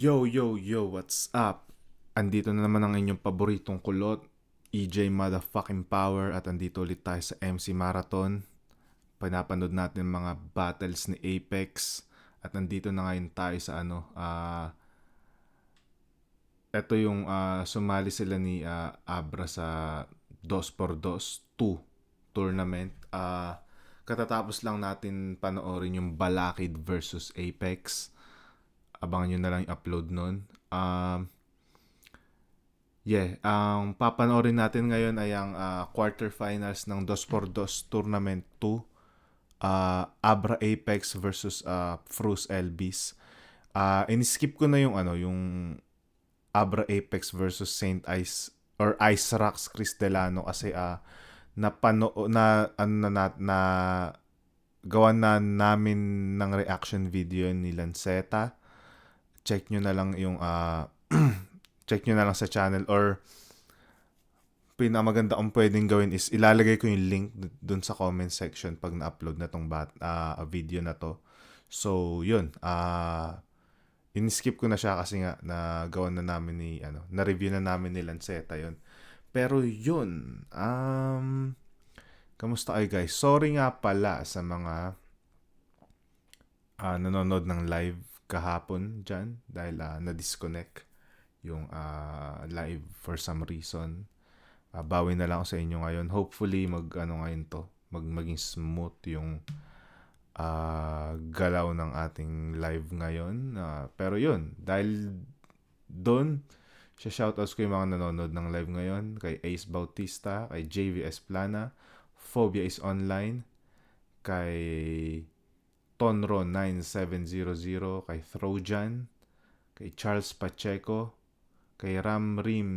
Yo, yo, yo, what's up? Andito na naman ang inyong paboritong kulot, EJ Motherfucking Power, at andito ulit tayo sa MC Marathon. Pinapanood natin mga battles ni Apex. At andito na ngayon tayo sa ito yung sumali sila ni Abra sa 2x2 tournament. Katatapos lang natin panoorin yung Balakid versus Apex. Abangan nyo na lang yung upload nun. Ang papanoorin natin ngayon ay ang quarterfinals ng 2x2 Tournament 2. Abra Apex versus Frus Elvis. In-skip ko na yung Abra Apex versus Saint Ice or Ice Rocks Chris Delano kasi napano na gawan na namin ng reaction video ni Lanceta. Check nyo na lang yung check nyo na lang sa channel, or pinakamaganda kong pwedeng gawin is ilalagay ko yung link dun sa comment section pag na-upload na tong video na to. So, yun. In-skip ko na siya kasi nga nagawa na namin na-review na namin ni Lanceta yun. Pero yun, kamusta kayo guys? Sorry nga pala sa mga nanonood ng live kahapon dyan dahil na-disconnect yung live for some reason. Bawi na lang ako sa inyo ngayon. Hopefully ngayon to, maging smooth yung galaw ng ating live ngayon. Pero yun, dahil doon, shoutouts ko yung mga nanonood ng live ngayon, kay Ace Bautista, kay JVS Plana, Phobia is Online, kay Tonro9700, kay Throjan, kay Charles Pacheco, kay Ramrim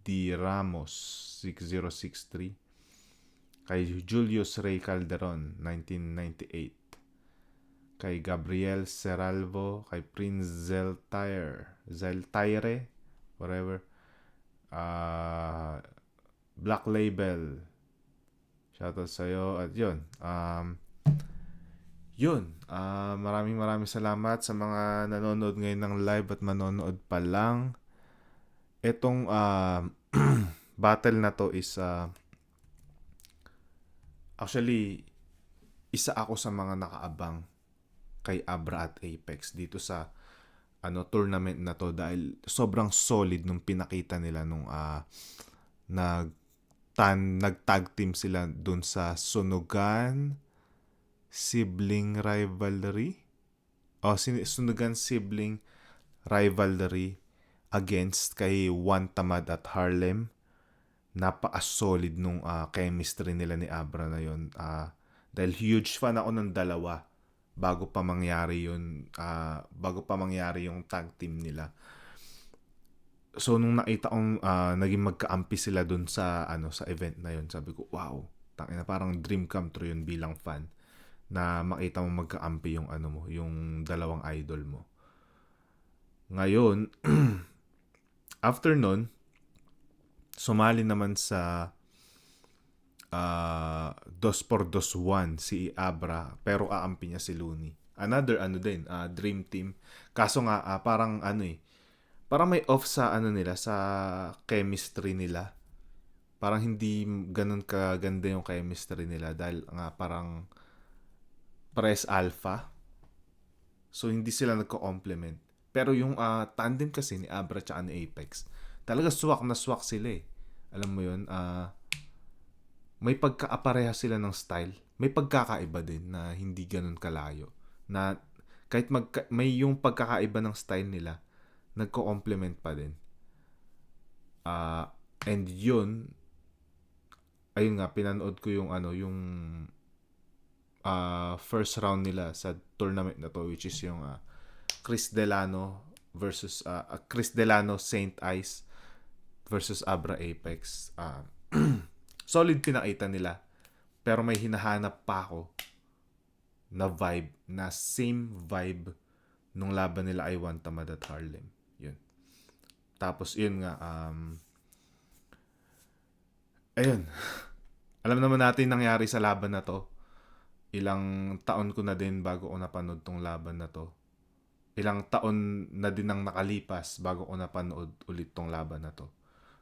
D. Ramos 6063, kay Julius Ray Calderon 1998, kay Gabriel Seralvo, kay Prince Zeltire, whatever, Black Label, shoutout sa'yo, at maraming salamat sa mga nanonood ngayon ng live at manonood pa lang. Etong battle na to is actually isa ako sa mga nakaabang kay Abra at Apex dito sa tournament na to dahil sobrang solid nung pinakita nila nung nag-tag team sila dun sa Sunugan Sibling Rivalry. Sunugan Sibling Rivalry against kay Juan Tamad at Harlem. Napaka-solid nung chemistry nila ni Abra na yun. Dahil huge fan ako ng dalawa bago pa mangyari yung tag team nila. So nung nakita kong naging magkaampi sila dun sa event na yun, sabi ko, wow, tangina, parang dream come true yun bilang fan na makita mo magkaampi yung yung dalawang idol mo. Ngayon, after nun, sumali naman sa 2x1 si Abra, pero aampi niya si Looney. Another dream team. Kaso nga parang parang may off sa nila, sa chemistry nila. Parang hindi ganun kaganda yung chemistry nila dahil nga parang pares alpha. So hindi sila nagko-complement. Pero yung tandem kasi ni Abra at ni Apex, talaga swak na swak sila eh. Alam mo yun, may pagkaapareha sila ng style. May pagkakaiba din na hindi ganun kalayo. Na kahit may yung pagkakaiba ng style nila, nagko-complement pa din. And yun, ayun nga, pinanood ko yung first round nila sa tournament na to, which is yung Chris Delano versus Chris Delano Saint Ice versus Abra Apex. Solid pinakita nila, pero may hinahanap pa ako na vibe, na same vibe nung laban nila ay Juan Tamad at Harlem. Yun. Tapos yun nga, ayun. Alam naman natin nangyari sa laban na to. Ilang taon ko na din bago ko napanood tong laban na to. ilang taon na din ang nakalipas bago ko napanood ulit tong laban na to.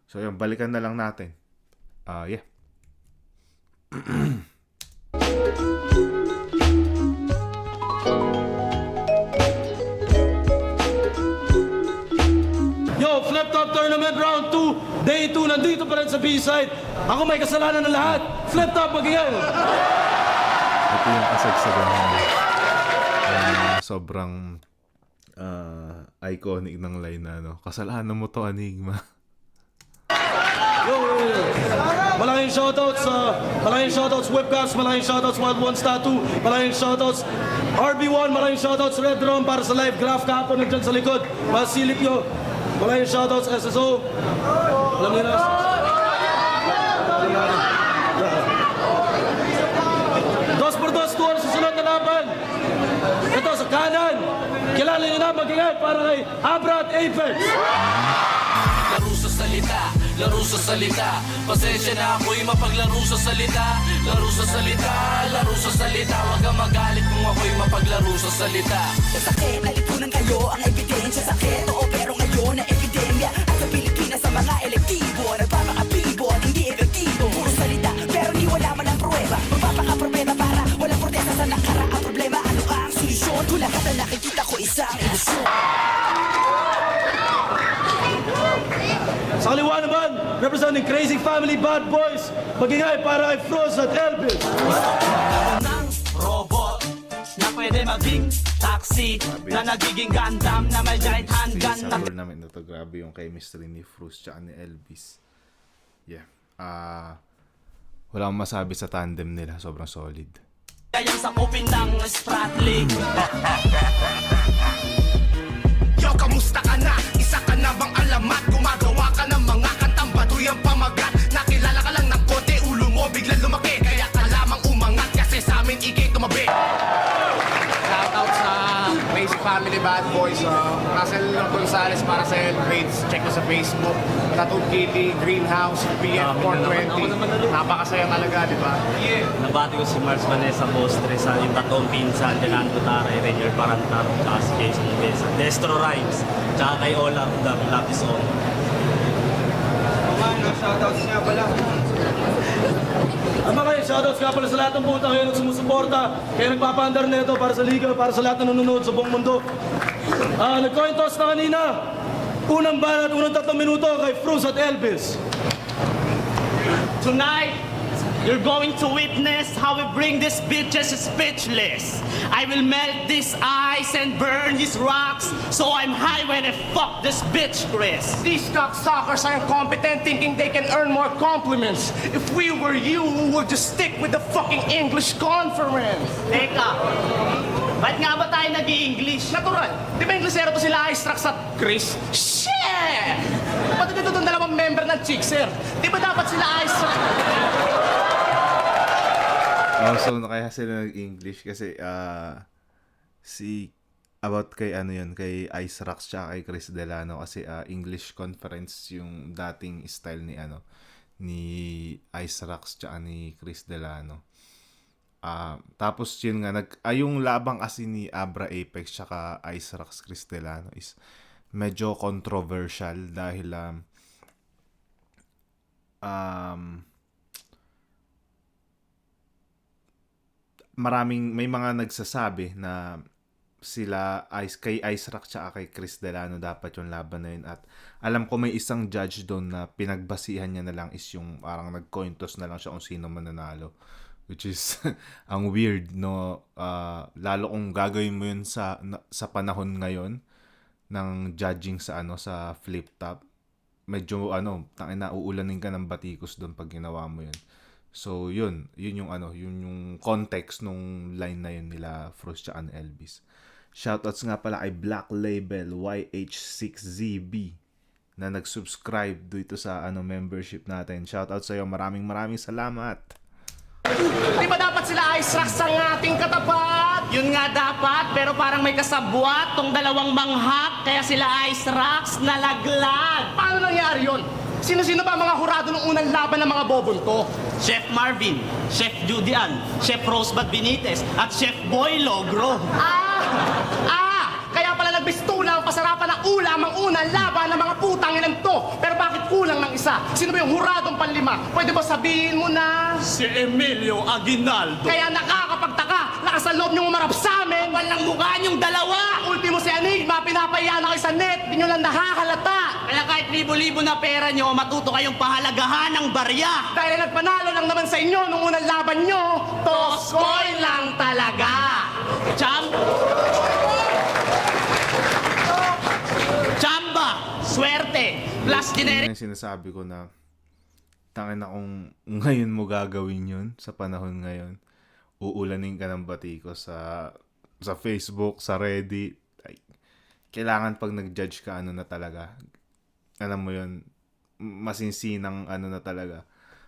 So yun, balikan na lang natin. Yeah. Yo, Flip Top Tournament Round 2, Day 2, nandito pa rin sa B-side. Ako may kasalanan ng lahat. Flip Top, magingay. Ito yung kasagsagan ng sobrang iconic ng line na kasalanan mo to, Enigma. Malaking shoutouts Webcast, malaking shoutouts Wild Ones Tattoo, malaking shoutouts RB1, malaking shoutouts Red Drum para sa live graph kahapon nandiyan sa likod. Masilip nyo. Malaking shoutouts SSO. Alam niyo na. Dos por dos, tuwan sa sunod na laban. Ito sa kanan. Kilala niyo na, mag-ingay para kay Abra at Apex. Laro sa salita, laro sa salita. Pasensya na ako'y mapaglaro sa salita. Laro sa salita, laro sa salita. Huwag kang magalit kung ako'y mapaglaro sa salita. Sa sakit, nalipunan kayo ang ebidensya. Sakit, oo pero ngayon na epidemya. At sa Pilipinas sa mga elektibo, nagpapakapibo, hindi efektibo. Puro salita, pero di wala man ang pruweba. Magpapakaproblema para walang protesta sa nakaraang problema. Ano ang solusyon? Kung lahat na nakikita ko isang ilusyon. Sa kaliwa naman, representing Crazy Family Bad Boys, magingay para kay Froz at Elvis. Ng robot na pwede maging taxi na nagiging Gundam na may giant handgun na Sample namin na to. Grabe yung chemistry ni Froz tsaka ni Elvis. Yeah. Wala akong masabi sa tandem nila. Sobrang solid. kayang sakupin ng Spratling. Yo, kamusta ka na? Isa ka na bang alamat? Gumagawa ka ng mga kantang batuyang pamagat. Nakilala ka lang ng kote, ulo mo biglang lumaki. Kaya ka lamang umangat kasi sa amin ikay tumabi. Shoutout sa Crazy Family Bad Boys. Russell Gonzalez para sa grades. Check ko sa Facebook. Tattoo Kitty, Greenhouse, PF420. Napakasaya talaga, di ba? Nabati ko si Mars Vanessa Bostres, yung tatlong pinsan, Delando Tare, Rainier Parantar, tsaka si Jason Besa, Destro Rhymes, tsaka kay Ola Rudam, Love is On. Shoutouts nga pala sa lahat ng pumunta ngayon at sumusuporta. Kaya nagpapaandar na ito para sa liga, para sa lahat ng nanonood sa buong mundo. Nag-coin toss na kanina. Unang banat, unang 3 minuto kay Froz at Elvis. Tonight, you're going to witness how we bring these bitches speechless. I will melt this ice and burn these rocks, so I'm high when I fuck this bitch, Chris. These cocksuckers are incompetent thinking they can earn more compliments. If we were you, we would just stick with the fucking English conference. Teka, ba't nga ba tayo nag-i-English? Natural. Di ba Inglesero to sila Ice Trax at Chris? Shit! Pati dito itong dalawang member ng Chickser. Di ba dapat sila Ice Trax? So kaya sila nag-English kasi about kay kay Ice Rocks tsaka kay Chris Delano kasi English conference yung dating style ni Ice Rocks tsaka ni Chris Delano. Tapos yun nga yung labang kasi ni Abra Apex tsaka Ice Rocks Chris Delano is medyo controversial dahil may mga nagsasabi na kay Ice Rock tsaka kay Chris Delano dapat yung laban na yun, at alam ko may isang judge doon na pinagbasihan niya na lang is yung parang nag-coin toss na lang siya kung sino mananalo, which is ang weird, no? Lalo kung gagawin mo yun sa panahon ngayon ng judging sa sa flip top, medyo uulanin ka ng batikos doon pag ginawa mo yun. So yun yung context nung line na yun nila Froz tsaka ni Elvis. Shoutouts nga pala kay Black Label YH6ZB na nag-subscribe dito sa membership natin. Shoutouts sa iyo, maraming salamat. Di ba dapat sila Ice Trax ang ating katapat? Yun nga dapat, pero parang may kasabwat tong dalawang manghak, kaya sila Ice Rocks nalaglag. Paano nangyari yun? Sino-sino ba ang mga hurado ng unang laban ng mga bobon to? Chef Marvin, Chef Judian, Chef Rosebud Benitez, at Chef Boy Logro. Kaya pala pistola ang pasarapan ng ulam ang unang laban ng mga putang ilan to. Pero bakit kulang ng isa? Sino ba yung huradong panlima? Pwede ba sabihin mo na? Si Emilio Aguinaldo. Kaya nakakapagtaka, lakas ang loob niyong umarap sa amin. Walang mukha niyong dalawa. Ultimo si Enigma, pinapaya na kayo sa net, di nyo lang nakahalata. Kaya kahit libo-libo na pera nyo, matuto kayong pahalagahan ng barya. Dahil nagpanalo lang naman sa inyo nung unang laban nyo, Toskoy lang talaga. Chamba, swerte, plus generic. Yung sinasabi ko na tangin na kung ngayon mo gagawin yun sa panahon ngayon, uulanin ka ng batiko sa Facebook, sa Reddit. Ay, kailangan pag nag-judge ka ano na talaga, alam mo yun, masinsinang ano na talaga,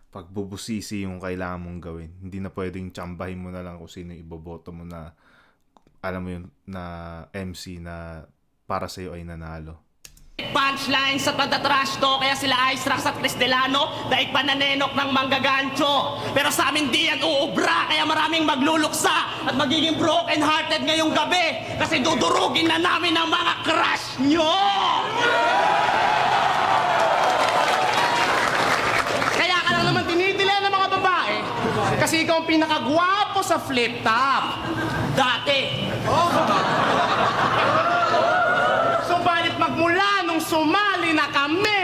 pagbubusisi yung kailangan mong gawin. Hindi na pwedeng tsambahin mo na lang kung sino yung iboboto mo na, alam mo yun, na MC na para sa'yo ay nanalo. Punchline sa pagdatrash to, kaya sila Ice Rocks at Chris Delano, daig pananenok ng manggagancho. Pero sa amin di yan uubra, kaya maraming magluluksa at magiging broken hearted ngayong gabi kasi dudurugin na namin ang mga crush nyo. Kaya ka lang naman tinitila ng mga babae kasi ikaw ang pinakagwapo sa flip top. Dati, Subalit magmula nung sumali na kami,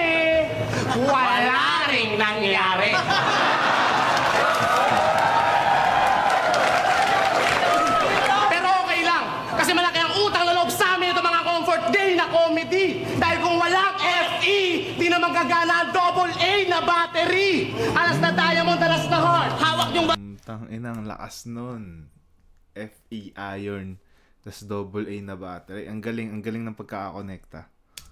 wala ring nangyari. Pero okay lang, kasi malaki ang utang na loob sa amin ito mga comfort day na comedy. Dahil kung walang FE, di naman gagana ang double A na battery. Alas na diamond, alas na heart. hawak yung Tangina, ang lakas nun. FE iron, tas double A na battery. Ang galing ng pagkakakonekta.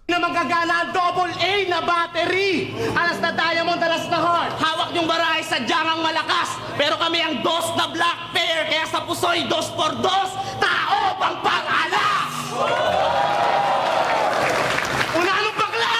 Na magagana ang double A na battery. Alas na diamond, alas na heart. hawak yung barahe sa ang malakas. Pero kami ang dos na black pair, kaya sa puso'y 2x2, tao pang pang-alas! Unanong bakla!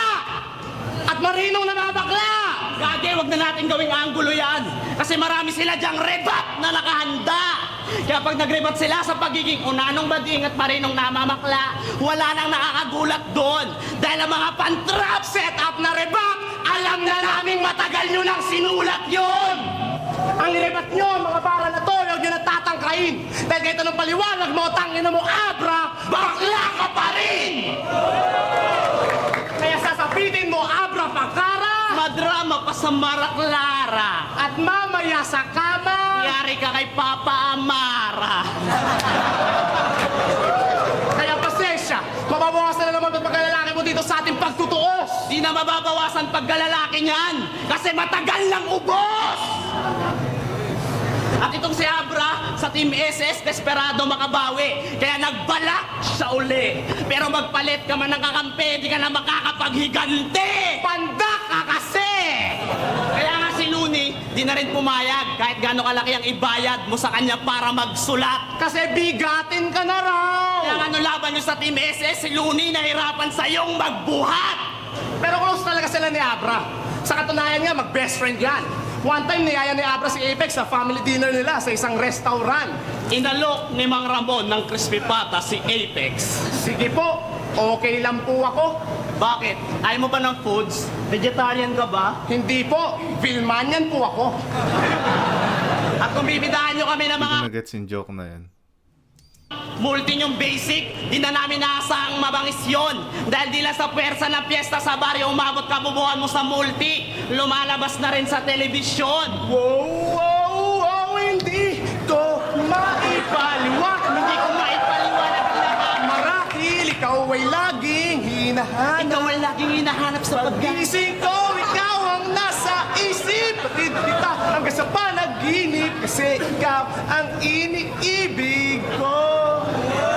At marinong nababakla! Gage, wag na natin gawing anggulo yan. Kasi marami sila dyang rebat na nakahanda. Kaya pag nag-rebat sila sa pagiging unanong bading at marinong namamakla, wala nang nakakagulat doon. Dahil ang mga pan-trap Setup na rebat! Alam na naming matagal nyo nang sinulat yon! Ang rebat nyo, mga para na to, huwag nyo na tatangkain. Dahil kahit anong paliwanag mo, tangin mo, Abra, bakla ka pa rin! Kaya sasabitin mo, Abra, Pakara, madrama pa sa Maraclara. at mamaya sa kama, Yari ka kay Papa Amara. kaya pasensya, mababawasan na naman ang pagkalalaki mo dito sa ating pagtutuos. Di na mababawasan pagkalalaki niyan kasi matagal lang ubos. At itong si Abra sa Team SS, desperado makabawi. Kaya nagbalak siya uli. Pero magpalit ka man ng kakampi, di ka na makakapaghiganti. Pandak ka kasi! Kaya nga si Looney, di na rin pumayag kahit gaano kalaki ang ibayad mo sa kanya para magsulat. Kasi bigatin ka na raw! Kaya nga nung laban nyo sa Team SS, si Looney nahirapan sa iyong magbuhat. Pero close talaga sila ni Abra. Sa katunayan nga, mag-best friend yan. One time, niyaya ni Abra si Apex sa family dinner nila sa isang restaurant. Inalok ni Mang Ramon ng crispy pata si Apex. Sige po, okay lang po ako. Bakit? Ayaw mo ba ng foods? Vegetarian ka ba? Hindi po, Vilmanian po ako. At kung bibidahan nyo kami ng mga Hindi ko na-gets yung joke na yan. multi yung basic, di na namin naasahang mabangis yun. Dahil di lang sa pwersa ng piyesta sa baryo, umabot kabubuhan mo sa multi. Lumalabas na rin sa telebisyon. Wow, hindi ko maipaliwak. Hindi ko maipaliwanag ang lahat. Marahil ikaw ay laging hinahanap. Ikaw ay laging hinahanap sa pagkain. Pag-gising ko, ikaw ang nasa isip. Batid kita hanggang sa panaginip. Kasi ikaw ang iniibig ko.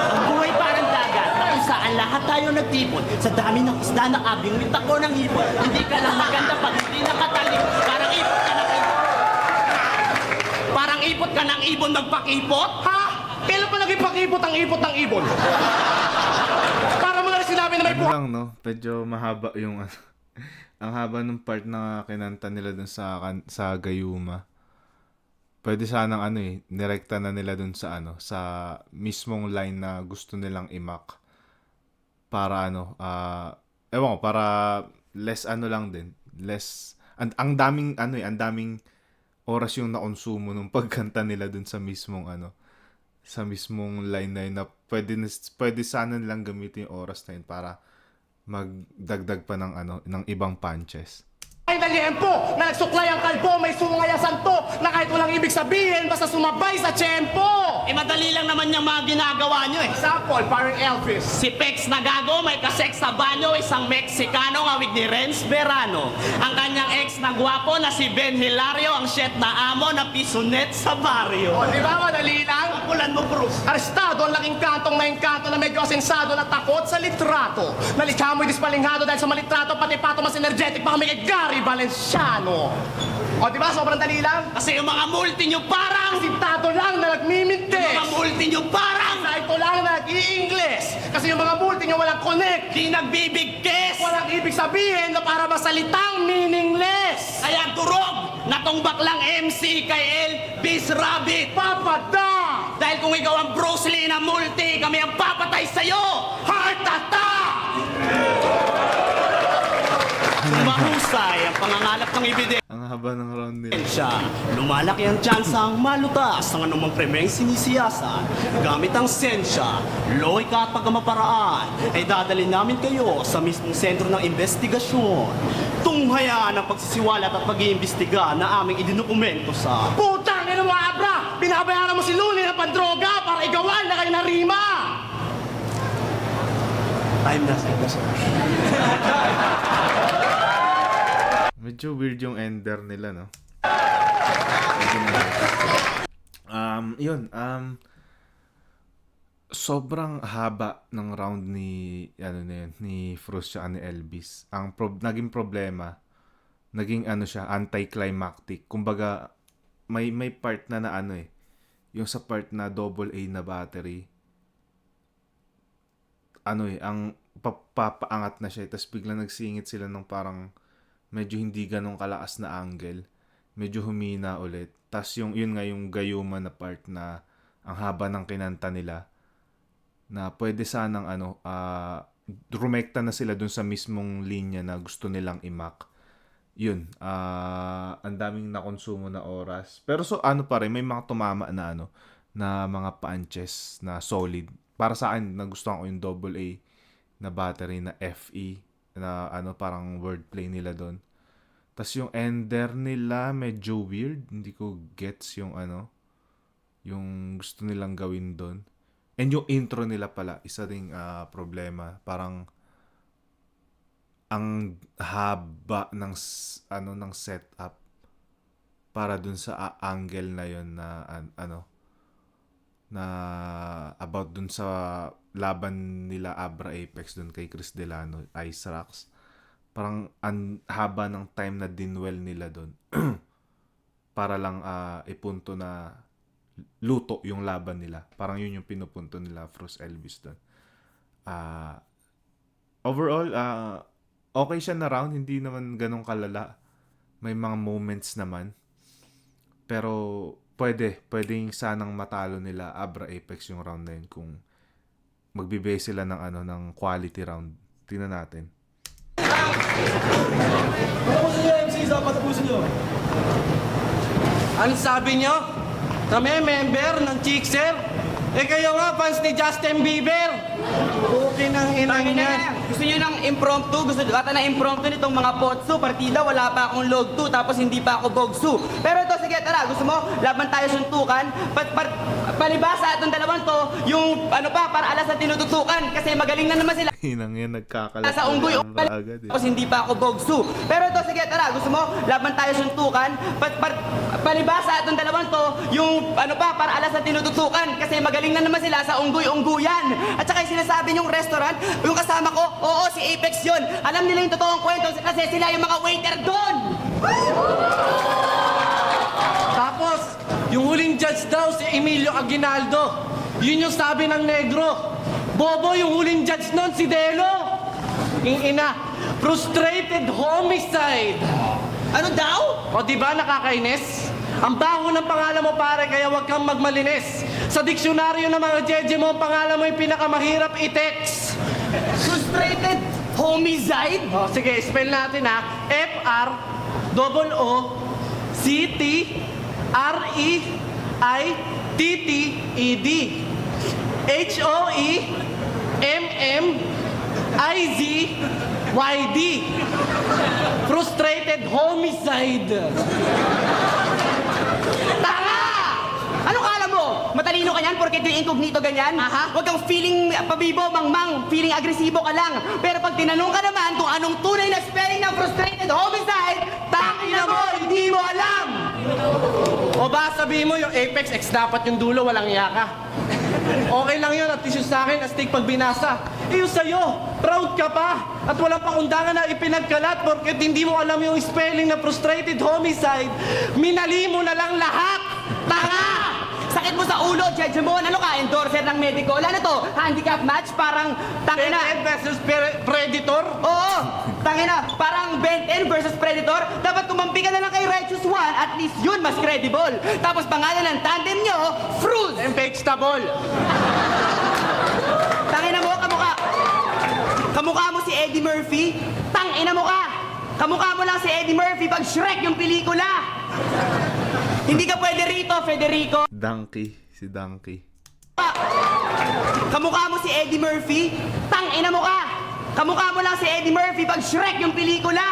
Ang buhay parang dagat na kung saan lahat tayo nagtipon. Sa dami ng isda na abing ko ng hipon. Hindi ka lang maganda pag hindi nakatalik. Parang ipot ka ng ibon. Parang ipot ka ng ibon magpakipot? Ha? Kailan pa naging pakipot ang ipot ng ibon? Para mo na rin sinabi na may Ano lang, no? Medyo mahaba yung ano. Ang haba ng part na kinanta nila dun sa Gayuma. Pwede sanang ano eh, nirekta na nila dun sa ano, sa mismong line na gusto nilang imak. para ewan ko, para less lang din, less, ang daming ang daming oras yung nakonsumo nung pagkanta nila dun sa mismong sa mismong line na yun, na pwede sana nilang gamitin yung oras na yun para magdagdag pa ng ibang punches. Ay naliempo na nagsuklay ang kalbo, may sungay ang santo na kahit walang ibig sabihin, basta sumabay sa tiyempo. Madali lang naman yung mga ginagawa nyo eh. Example, parang Elvis. Si Pex Nagago may kaseks sa banyo, isang Meksikano ngawig ni Renz Verano. Ang kanyang ex na gwapo na si Ben Hilario, ang shit na amo na pisonet sa baryo. O, di ba madali lang? Kulan mo, Bruce. Arestado ang laking kantong na engkanto na medyo asensado na takot sa litrato. Nalikha mo'y dispalinghado dahil sa malitrato, pati pato mas energetic, baka may Gary Valenciano. O, di ba? Sobrang dali lang. Kasi yung mga multi nyo parang... Sintado lang na nagmimintis. Mga multi nyo parang... Ito lang na nag-i-English. Kasi yung mga multi nyo walang connect. Di nagbibigkes. Walang ibig sabihin na para masalitang meaningless. Kaya durog na tong baklang MC kay Elvis Rabbit. Papada! Dahil kung ikaw ang Bruce Lee na multi, kami ang papatay sa'yo. Heart attack! Mahusay ang pangangalap ng ebidensya. Ang haba ng round nila. Lumalaki ang tsansang malutas ang anumang premeng sinisiyasa. Gamit ang sensya, lohika at pagkamaparaan, ay dadalhin namin kayo sa mismong sentro ng investigasyon. Tunghayaan ang pagsisiwalat at pag-iimbestiga na aming idinukumento sa... Putang ina mo, Abra! Binabayaran mo si Luli ng pandroga para igawan na kayo ng rima! Time na sa Medyo weird yung ender nila, no? Sobrang haba ng round ni ni Fruscia ni Elvis. Naging problema, naging siya, anticlimactic. Kumbaga may part na yung sa part na double A na battery. Ang papaangat na siya, tapos biglang nagsingit sila ng parang medyo hindi ganong kalakas na angle. Medyo humina ulit. Tapos yun nga yung gayuma na part na ang haba ng kinanta nila, na pwede sanang rumekta na sila dun sa mismong linya na gusto nilang imak. Yun, ang daming nakonsumo na oras. Pero pa rin, may mga tumama na na mga punches na solid. Para sa akin, nagustuhan ko yung double A na battery na FE na parang wordplay nila doon. Tas yung ender nila medyo weird, hindi ko gets yung yung gusto nilang gawin doon. And yung intro nila pala, isa ding problema, parang ang haba ng ng setup para dun sa angle na yon na na about dun sa laban nila Abra Apex dun kay Chris Delano, Ice Rocks. Parang haba ng time na dinwell nila dun para lang ipunto na luto yung laban nila. Parang yun yung pinupunto nila Frus Elvis dun. Overall, okay siya na round, hindi naman ganun kalala. May mga moments naman. Pero pwedeng sanang matalo nila Abra Apex yung round na yun kung magbibigay sila ng ng quality round. Tingnan natin. Patapusin nyo, MCs, patapusin nyo. Ano sabi nyo? Kami, member ng Chickser? Kayo nga, fans ni Justin Bieber. Okay nang inang niya. Gusto nyo ng impromptu? Gusto ata na impromptu nitong mga potso? Partida, wala pa akong log 2, tapos hindi pa ako bogsu. Pero ito, sige, tara, gusto mo? Laban tayo suntukan? Palibasa itong dalawang to, yung para alas na tinututukan. Kasi magaling na naman sila. Hinang yan, nagkakalat. Sa unggoy, agad. tapos hindi pa ako bogsu. Pero ito, sige, tara, gusto mo? Laban tayo suntukan? Palibasa itong dalawang to, yung para alas na tinututukan. Kasi magaling na naman sila sa unggoy-ungguyan. At saka yung sinasabi niyong restaurant, yung kasama ko, oo, si Apex yun. Alam nila yung totoong kwento kasi sila yung mga waiter doon. Tapos, yung huling judge daw si Emilio Aguinaldo. Yun yung sabi ng negro. Bobo, yung huling judge nun si Delo. Ina, frustrated homicide. Ano daw? O di ba nakakainis? Ang baho ng pangalan mo pare, kaya wag kang magmalinis. Sa diksyonaryo ng mga jeje mo, ang pangalan mo yung pinakamahirap i-text. Frustrated homicide? Oh, sige, spell natin ha. F-R-O-O-C-T-R-E-I-T-T-E-D H-O-E-M-M-I-Z-Y-D Frustrated homicide. Tanga! Ano kala mo? Matalino ka yan porque yung incognito ganyan? Aha. Huwag kang feeling pabibo, mangmang, feeling agresibo ka lang. Pero pag tinanong ka naman kung anong tunay na spelling ng frustrated homicide, tangina mo, hindi mo alam! O ba sabihin mo yung apex, X dapat yung dulo, walang iya ka. Okay lang yun at least yung sa akin, astig pag binasa. Eh yung sa'yo, proud ka pa. At walang pakundangan na ipinagkalat porket hindi mo alam yung spelling na frustrated homicide. Minali mo na lang lahat. Tanga! Sakit mo sa ulo, Jejemon. Ano ka, endorser ng medical? Ano to? Handicap match? Parang, tangina. Ben versus Predator? Oo, tangina. Parang Ben 10 versus Predator. Dapat kumampi ka na lang kay Righteous One. At least yun, mas credible. Tapos pangalan ng tandem nyo, Fruit. Vegetable. Tangina mo, kamukha mo si Eddie Murphy. Tangina mo ka. Kamukha mo lang si Eddie Murphy pag Shrek yung pelikula. Hindi ka pwede rito, Federico. Donkey. Si Donkey. Kamukha mo si Eddie Murphy. Tangina mo ka. Kamukha mo lang si Eddie Murphy pag Shrek yung pelikula.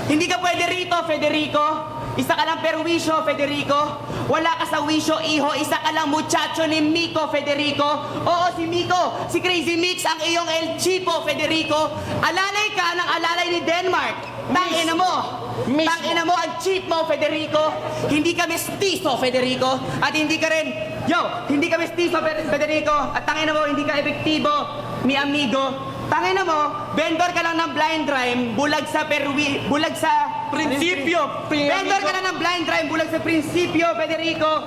Hindi ka pwede rito, Federico. Isa ka lang perwisyo, Federico. Wala ka sa wisyo, iho. Isa ka lang muchacho ni Miko, Federico. Oo, si Miko. Si Crazy Mix ang iyong El Chipo, Federico. Alalay ka ng alalay ni Denmark. Tangina mo. Tangina mo ang cheap mo, Federico. Hindi ka mestizo, Federico. At hindi ka rin, hindi ka mestizo, Federico. At tangina mo, hindi ka epektibo, mi amigo. Tangina mo, vendor ka lang ng blind rhyme, bulag sa Prinsipyo. Vendor ka lang ng blind rhyme, bulag sa prinsipyo, Federico.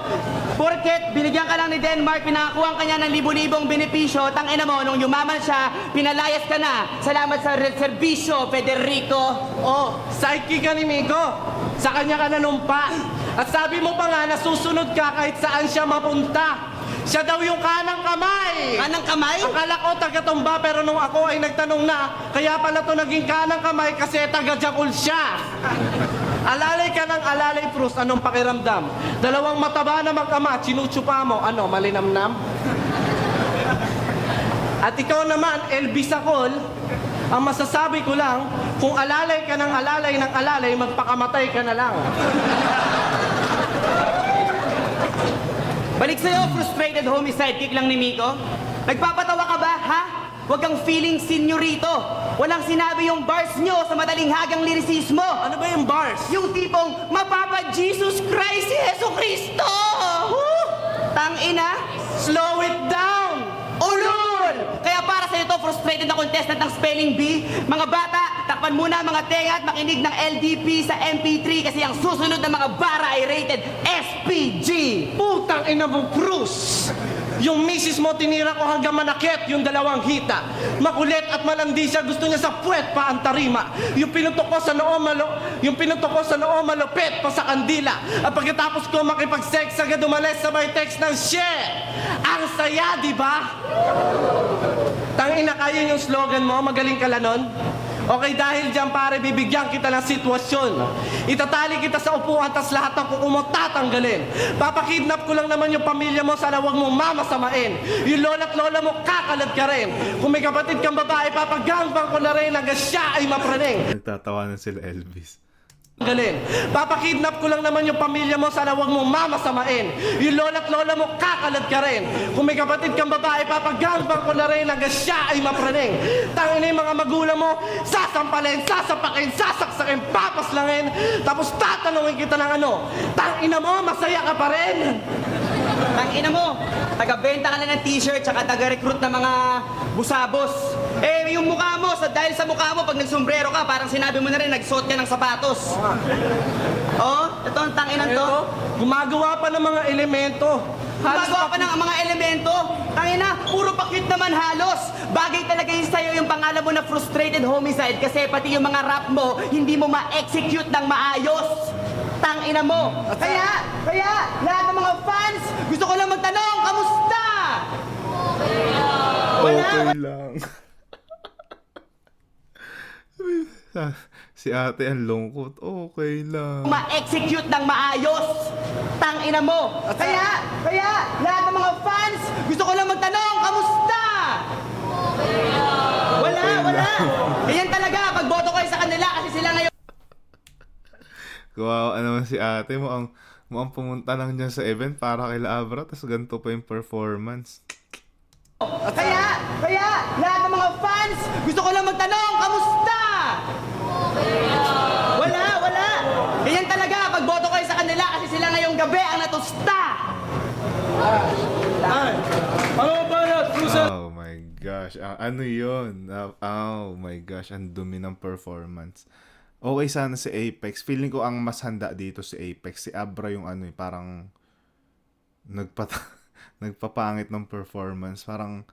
Porket binigyan ka lang ni Denmark, pinakakuha ka niya ng libo-libong benepisyo. Tangina mo, nung yumaman siya, pinalayas ka na. Salamat sa serbisyo, Federico. Oh, sidekick ka ni Miko. Sa kanya ka nanumpa. At sabi mo pa nga na susunod ka kahit saan siya mapunta. Siya daw yung kanang kamay. Kanang kamay? Akala ko taga-tumba pero nung ako ay nagtanong na, kaya pala to naging kanang kamay kasi taga-Jakul siya. Alalay ka ng alalay, Prus, anong pakiramdam? Dalawang mataba na mag-ama, sinutsupa mo, ano, malinamnam? At ikaw naman, Elvis Akol, ang masasabi ko lang, kung alalay ka ng alalay, magpakamatay ka na lang. Balik sa'yo, frustrated homicide kick lang ni Miko. Nagpapatawa ka ba, ha? Huwag kang feeling senyorito. Walang sinabi yung bars nyo sa madaling hagang lyricismo. Ano ba yung bars? Yung tipong, mapapa Jesus Christ si Jesu Cristo! Tangina! Slow it down! Ulul! Kaya para sa ito, frustrated na contestant ng spelling bee. Mga bata, takpan muna mga tenga at makinig ng LDP sa MP3 kasi ang susunod na mga bara ay rated SPG. Putang ina mo, Cruz! Yung misis mo tinira ko hanggang manakit yung dalawang hita. Makulit at malandi siya, gusto niya sa puwet pa ang tarima. Yung pinutok ko sa noo malupit pa sa kandila. At pagkatapos ko makipag-sex, agad umalis sa may text ng shit. Ang saya, di ba? Tangina, kaya yung slogan mo, magaling ka lanon? Okay, dahil dyan pare, bibigyan kita ng sitwasyon. Itatali kita sa upuan, tas lahat ng kuko mo tatanggalin. Papakidnap ko lang naman yung pamilya mo, sana wag mong mamasamain. Yung lola at lola mo, kakalad ka rin. Kung may kapatid kang babae, papagangbang ko na rin hanggang siya ay mapraning. Nagtatawanan sila Elvis. Galin. Papakidnap ko lang naman yung pamilya mo, sana wag mong mamasamain. Yung lola at lola mo, kakalad ka rin. Kung may kapatid kang babae, papagangbang ko na rin hanggang siya ay mapraning. Tangina yung mga magulang mo, sasampalin, sasapakin, sasaksakin, papaslangin. Tapos tatanungin kita ng ano, tangina mo, masaya ka pa rin. Tangina mo, taga-benta ka na ng t-shirt tsaka taga-recruit ng mga busabos. Eh, yung mukha mo, dahil sa mukha mo, pag nagsombrero ka, parang sinabi mo na rin, nagsuot ka ng sapatos. Oh, ito ang tanginan to. Ito, gumagawa pa ng mga elemento. Gumagawa pa ng mga elemento. Tangina, puro pakit naman halos. Bagay talaga yun sa'yo yung pangalan mo na frustrated homicide kasi pati yung mga rap mo, hindi mo ma-execute ng maayos. Tangina mo. Kaya, lahat ng mga fans, gusto ko lang magtanong, kamusta? Okay lang. Si ate ang lungkot. Okay lang. ma-execute ng maayos. Tangina mo. Kaya, lahat ng mga fans, gusto ko lang magtanong, kamusta? Wala. Ganyan talaga, pag boto kayo sa kanila kasi sila ngayon. Kawawa naman si ate. Mukhang pumunta lang dyan sa event para kay Abra. Tapos ganito pa yung performance. Kaya, lahat ng mga fans, gusto ko lang magtanong, kamusta? Wala. Ganyan talaga, pag boto kayo sa kanila kasi sila ngayong gabi ang natusta. Ano ba yan? Cruiser! Oh my gosh. Ano yun? Oh my gosh. Ang dumi ng performance. Okay sana si Apex. Feeling ko ang mas handa dito si Apex. Si Abra yung parang nagpapangit ng performance. Parang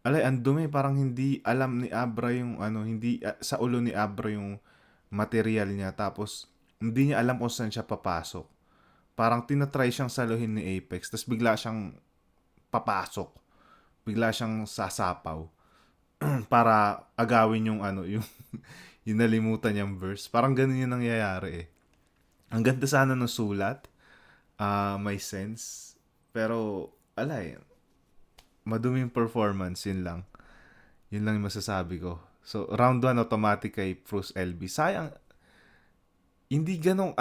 ang dumi. Parang hindi alam ni Abra yung hindi sa ulo ni Abra yung material niya. Tapos hindi niya alam kung saan siya papasok. Parang tinatry siyang saluhin ni Apex. Tapos bigla siyang papasok. Bigla siyang sasapaw. Para agawin yung yung nalimutan niyang verse. Parang ganun yung nangyayari eh. Ang ganda sana ng sulat. May sense. Pero, madumi yung performance. Yun lang yung masasabi ko. So, round 1 automatic kay Frus LB. Sayang, hindi ganong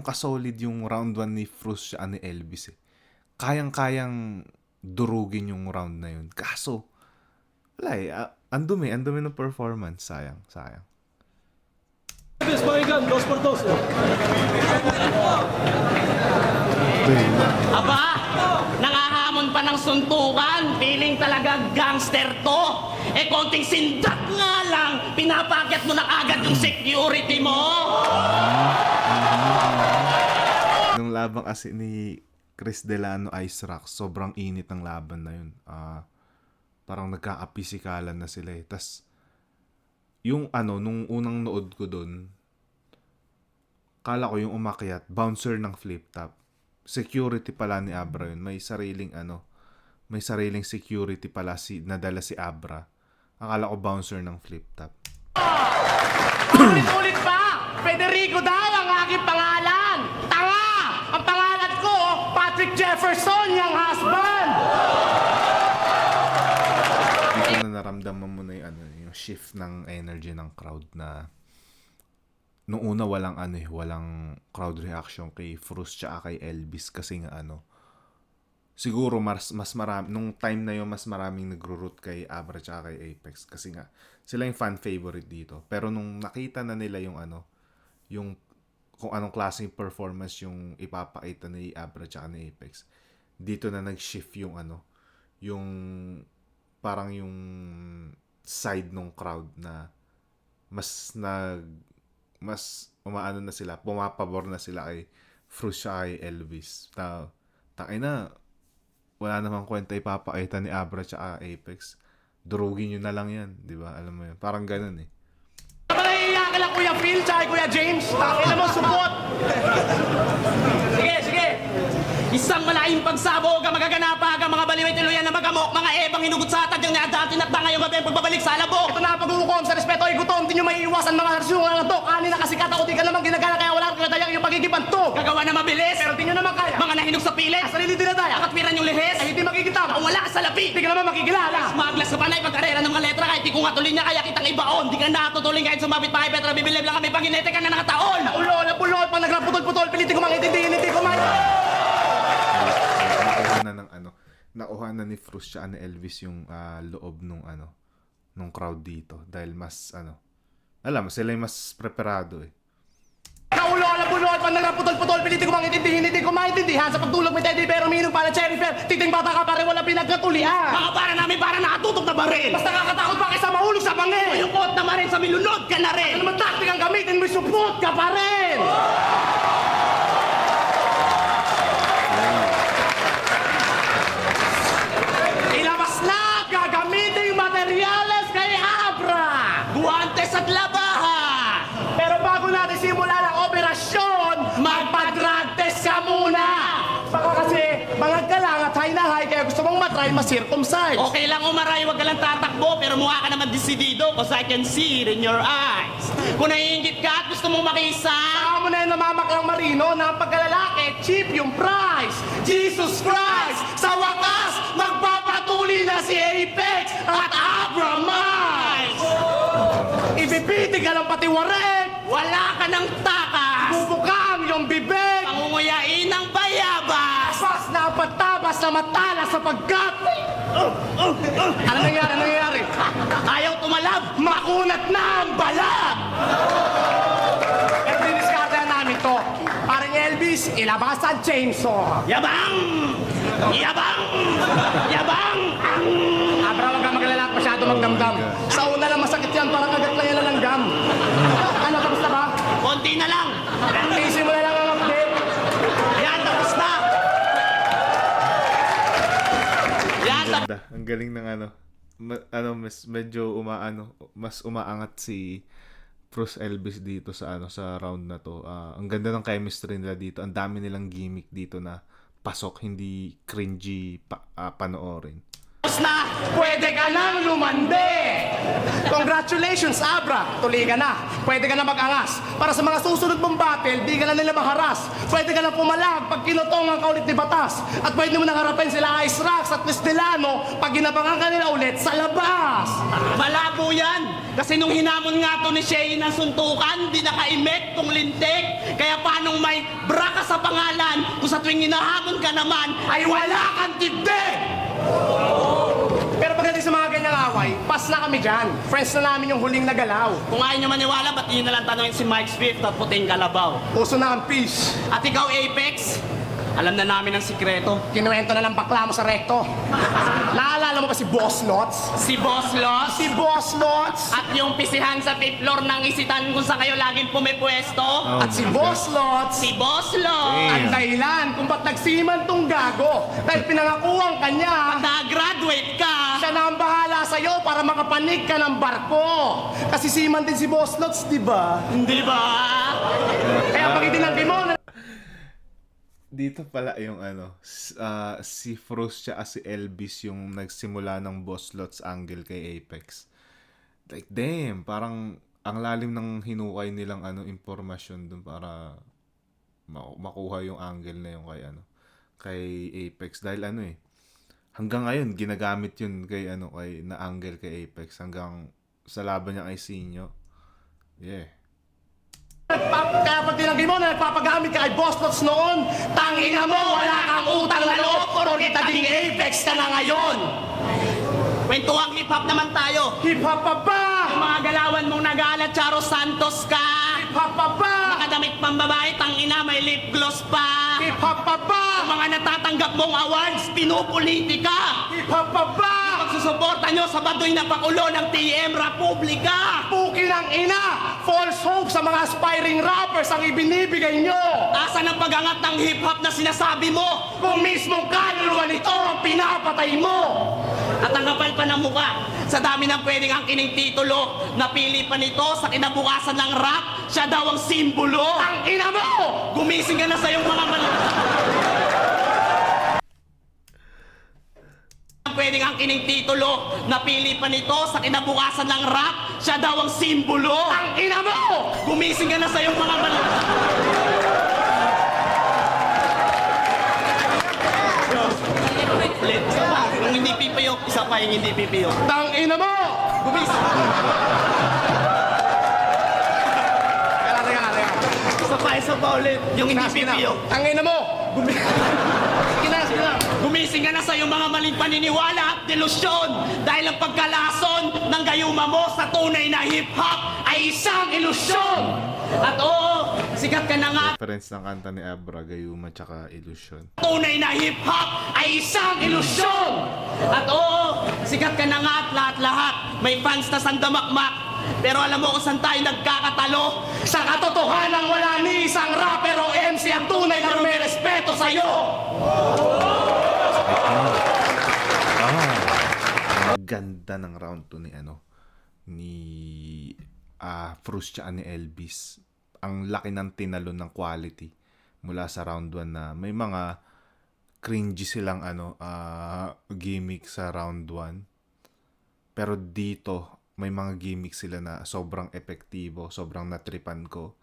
kasolid yung round 1 ni Frus siya ni Elvis eh. Kayang-kayang durugin yung round na yun. Kaso, ang dumi ng performance. Sayang. Pakinggan, 2 por 2. Aba, nangahamon pa ng suntukan. Feeling talaga gangster to. Konting sindak nga lang. Pinapakyat mo na agad yung security mo. Nung labang kasi ni Chris Delano Ice Rock, sobrang init ng laban na yun. Parang nagkakapisikalan na sila eh. Tas, yung nung unang nood ko dun, kala ko yung umakyat, bouncer ng flip top. Security pala ni Abra yun. May sariling security pala nadala si Abra. Akala ko bouncer ng flip top. Ulit pa! Federico daw ang aking pangalan! Tanga! Ang pangalan ko, Patrick Jefferson, yung husband! Dito na naramdaman mo na yung shift ng energy ng crowd na nung una walang crowd reaction kay Frus tsaka kay Elvis kasi nga siguro mas marami nung time na yun mas maraming nagro-root kay Abra tsaka kay Apex kasi nga sila yung fan favorite dito. Pero nung nakita na nila yung yung kung anong klaseng performance yung ipapakita ni Abra tsaka ni Apex, dito na nag-shift yung yung parang yung side ng crowd na mas umaano na sila, pumapabor na sila kay Frus kay Elvis. Tangina, wala namang kwenta ipapakita ni Abra tsaka Apex. Durugin nyo na lang yan, di ba? Alam mo yun, parang ganun eh. Malaiya ka lang, Kuya Phil, tsaka Kuya James. Takina mo, support! Sige. Isang malaking pagsabog ang magaganapa ang mga baliwit niluyan na magamok, mga ebang hinugot sa atad yung naadati na ngayong gabi pagbabalik sa labok. Ito na pag-uukom sa respeto ay gutom. Di nyo maiiwasan mga harsyungan na to. Kanina kasi katakuti ka naman ginagana kaya wala kang dayang yung pagiging panto. Gagawa na mabilis, Pero di nyo naman kaya. mga nahinog sa pilit, Sarili dinadaya. katwiran yung lihis, Ay hindi makikita. wala ka sa lapi. Hindi ka naman makikilala. Smaglas ka panay pagkarera ng mga letra kahit di ko nga tuloy niya kaya kitang ibaon. Di ka natutuloy kahit sumabit pa kay Petra bibilib lang kami pag inete ka na nakataon. Ulo, napulot, pag nagraputol-putol, pilitin ko mangitindihin, hindi ko Nakuha na ni Frus siya ni Elvis yung loob nung crowd dito dahil mas sila yung mas preparado eh. Naulo, napulot, pag nagraputol-putol, pilitin ko mangitindihin, hindi ko maintindihan. Sa pagtulog may teddy pero umiinom pa ng cherry fair. Titing bata ka pare, wala pinagkatulian. Mga para namin para nakatutok na baril. Basta nakakatakot pa kaysa mahulog sa bangin. Mayukot naman rin sa milunod ka na rin. Ano naman taktik ang gamitin mo, support ka pa rin. Ilabas na gagamitin materyales kay Abra. Guantes at labaha. Pero bago natin simulan ang operasyon, magpa-drug test ka muna. Baka kasi bangag ka lang at high na high, kaya gusto mong try ma-circumcise. Okay lang umaray, wag ka lang tatakbo, pero mukha ka naman desidido cause I can see it in your eyes. Kung naiingit ka at gusto mong makisa, Saka mo na yung namamaklang marino na ang pagkalalaki, cheap yung price. Jesus Christ! Sa wakas, magpapatuli na si Apex at Abra Mines! Ibibiti ka ng patiwarek! wala ka ng takas. Bubukang yung bibig! Pangunguyain ng bayabas. Pas na patabas na matala sapagkat... Ano nangyari? Ano nangyari? Ayaw tumalab. Makunat na ang balat! Pero diniskarte na namin to. Parang Elvis, ilabas ang chainsaw. Yabang! Yabang! Yabang! Abra, wag kang magalala at masyado magdamdam. Sa una lang masakit yan, parang agad lang yan na langgam. Ano, tapos na ba? Konti na lang. Tiisin mo na lang ang update. Yan, tapos na. Yan, tapos. Ganda. Ang galing ng medyo mas umaangat si Bruce Elvis dito sa sa round na to. Ang ganda ng chemistry nila dito. Ang dami nilang gimmick dito na pasok, hindi cringy panoorin. Na. Pwede ka nang lumande! Congratulations, Abra! Tuloy ka na. Pwede ka na mag-angas. Para sa mga susunod mong battle, di ka na nila maharas. Pwede ka na pumalag pag kinutongan ka ulit ni Batas. At pwede mo nang harapin sila Ice Rocks at Chris Delano pag ginabangan ka nila ulit sa labas. Malabo yan. Kasi nung hinamon nga to ni Shay ng suntukan, di nakaimek tong lintik. Kaya paanong may bra ka sa pangalan kung sa tuwing hinahamon ka naman Ay wala kang tindig! Pero pagdating sa mga ganyang away, pas na kami dyan. Friends na namin yung huling nagalaw. kung ayaw nyo maniwala, ba't yun na lang tanongin si Mike Swift at puting kalabaw? Puso na ang peace. At ikaw, Apex, alam na namin ang sikreto. Kinuwento na lang bakla mo sa rekto. Naalala mo ba si Boss Lots? Si Boss Los Si Boss Lots! at yung pisihan sa fifth floor ng isitan kung saan kayo laging pumipwesto. At si Boss Lots! Si Boss Los Ang dahilan kung ba't nagsiman tong gago. Dahil pinangakuang kanya, na-graduate ka. siya na ang bahala sa'yo para makapanig ka ng barko. Kasi siman din si Boss Lots, di ba? Di ba? Kaya pag itinanggi mo na Dito pala yung si Frost siya si Elvis yung nagsimula ng Boss Lots angle kay Apex. Like, damn, parang ang lalim ng hinukay nilang impormasyon dun para makuha yung angle na yung kay Apex. Dahil hanggang ngayon ginagamit yun kay na angle kay Apex hanggang sa laban niya kay Sinyo. Yeah. kaya pag tinanggi mo na nagpapagamit ka kay Boss Lots noon, tangina mo, wala kang utang na loob, porkit naging Apex ka na ngayon. Kwentuhang hip-hop naman tayo. Hip-hop pa ba? Yung mga galawan mong nag-aalat, Charo Santos ka. Hip-hop pa ba? Nakadamit pang babae, tangina, may lip gloss pa. Hip-hop pa ba? Yung mga natatanggap mong awards, pinupolitika. Hip-hop pa ba? Pagsusuporta nyo sa baduy na pakulo ng TM Republika. Puki ng ina! False hope sa mga aspiring rappers ang ibinibigay nyo! Asan ang pagangat ng hip-hop na sinasabi mo? Kung mismong kaluluwa nito ang pinapatay mo! At ang kapal pa ng muka, sa dami ng pwedeng angkining titulo, napili pa nito sa kinabukasan ng rap, siya daw ang simbolo. Ang ina mo! Gumising ka na sa iyong mga pwedeng angkining titulo, napili pa nito sa kinabukasan ng rap, siya daw ang simbolo. Ang ina mo! Gumising ka na sa iyong mga Kung hindi pipiyok, isa pa yung hindi pipiyok. Tang ina mo! Gumising. Isa pa ulit. Yung hindi pipiyok. Ang ina mo! Gumising ka na sa iyong mga maling paniniwala at delusyon dahil ang pagkalason ng gayuma mo sa tunay na hip-hop ay isang ilusyon. At oo, sikat ka na nga. Reference ng kanta ni Abra, Gayuma, tsaka Illusion. Tunay na hip-hop ay isang ilusyon. At oo, sikat ka na nga at lahat-lahat. May fans na sandamakmak. Pero alam mo kung saan tayo nagkakatalo? Sa katotohanan wala ni isang rapper o MC ang tunay na may respeto sa'yo! Ang ganda ng round 2 ni Frost tsaka ni Elvis. Ang laki ng tinalon ng quality mula sa round 1 na may mga cringy silang gimmick sa round 1. Pero dito, may mga gimmick sila na sobrang epektibo, sobrang natripan ko.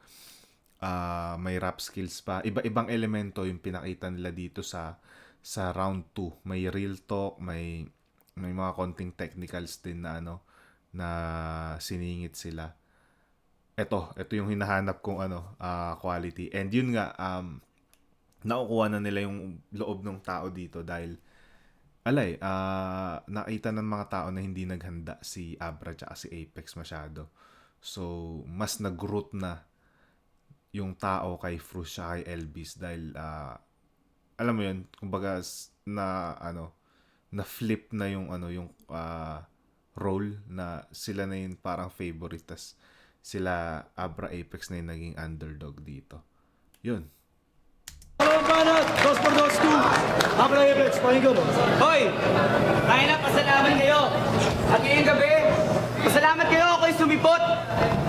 May rap skills pa. Iba-ibang elemento yung pinakita nila dito sa round 2. May real talk, may mga konting technicals din na na siningit sila. Ito yung hinahanap kong quality. And yun nga, nakukuha na nila yung loob ng tao dito dahil nakita ng mga tao na hindi naghanda si Abra at si Apex masyado. So, mas nag-root na yung tao kay Fruz siya kay Elvis dahil alam mo yun, kumbaga na flip na yung role na sila na yung parang favorite, tas sila Abra Apex na yung naging underdog dito. Yun. Dalawang banat, dos por dos, 2. Abra Apex, pakinggan mo. Hoy! Tayo na, pasalamat kayo. At ngayong gabi, pasalamat kayo ako'y sumipot.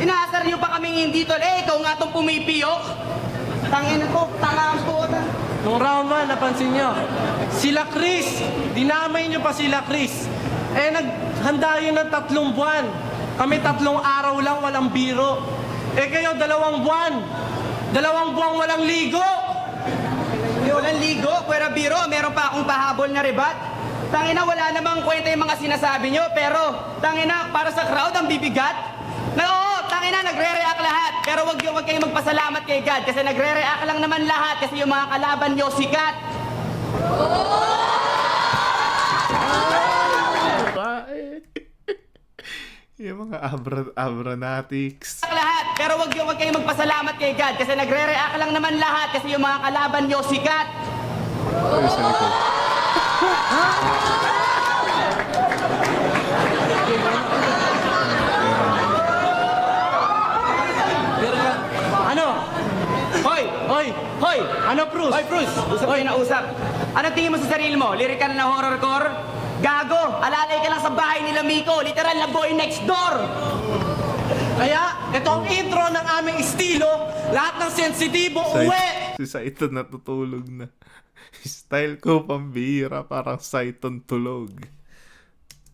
Inaasar niyo pa kaming hindi tol. Ikaw nga itong pumipiyok. Tangin ko, tanga ang puta. Nung round 1, napansin nyo, sila Chris, dinamay nyo pa sila Chris. Naghanda yun ng 3 buwan. Kami 3 araw lang, walang biro. Kayo 2 buwan. 2 buwang walang ligo. Walang ligo, pwera biro, meron pa akong pahabol na ribat. Tangina, wala namang kwenta yung mga sinasabi nyo, pero tangina, para sa crowd, ang bibigat. Oo, tangina, nagre-react lahat. Pero wag kayong magpasalamat kay God kasi nagre-react lang naman lahat kasi yung mga kalaban nyo sikat. Yung mga Abranatics. Lahat, pero wag kayong magpasalamat kay God kasi nagre-react lang naman lahat kasi yung mga kalaban nyo sikat. Ay, sa likod. Ano? Hoy! Ano, Bruce? Hoy, Bruce! Usap kayo na usap. Ano tingin mo sa sarili mo? Lyrical na horrorcore? Gago! Alalay ka lang sa bahay nila Miko. Literal na boy next door! Kaya, ito ang intro ng aming estilo. Lahat ng sensitibo, uwi! Si Saiton natutulog na. Style ko pambira, parang Saiton tulog.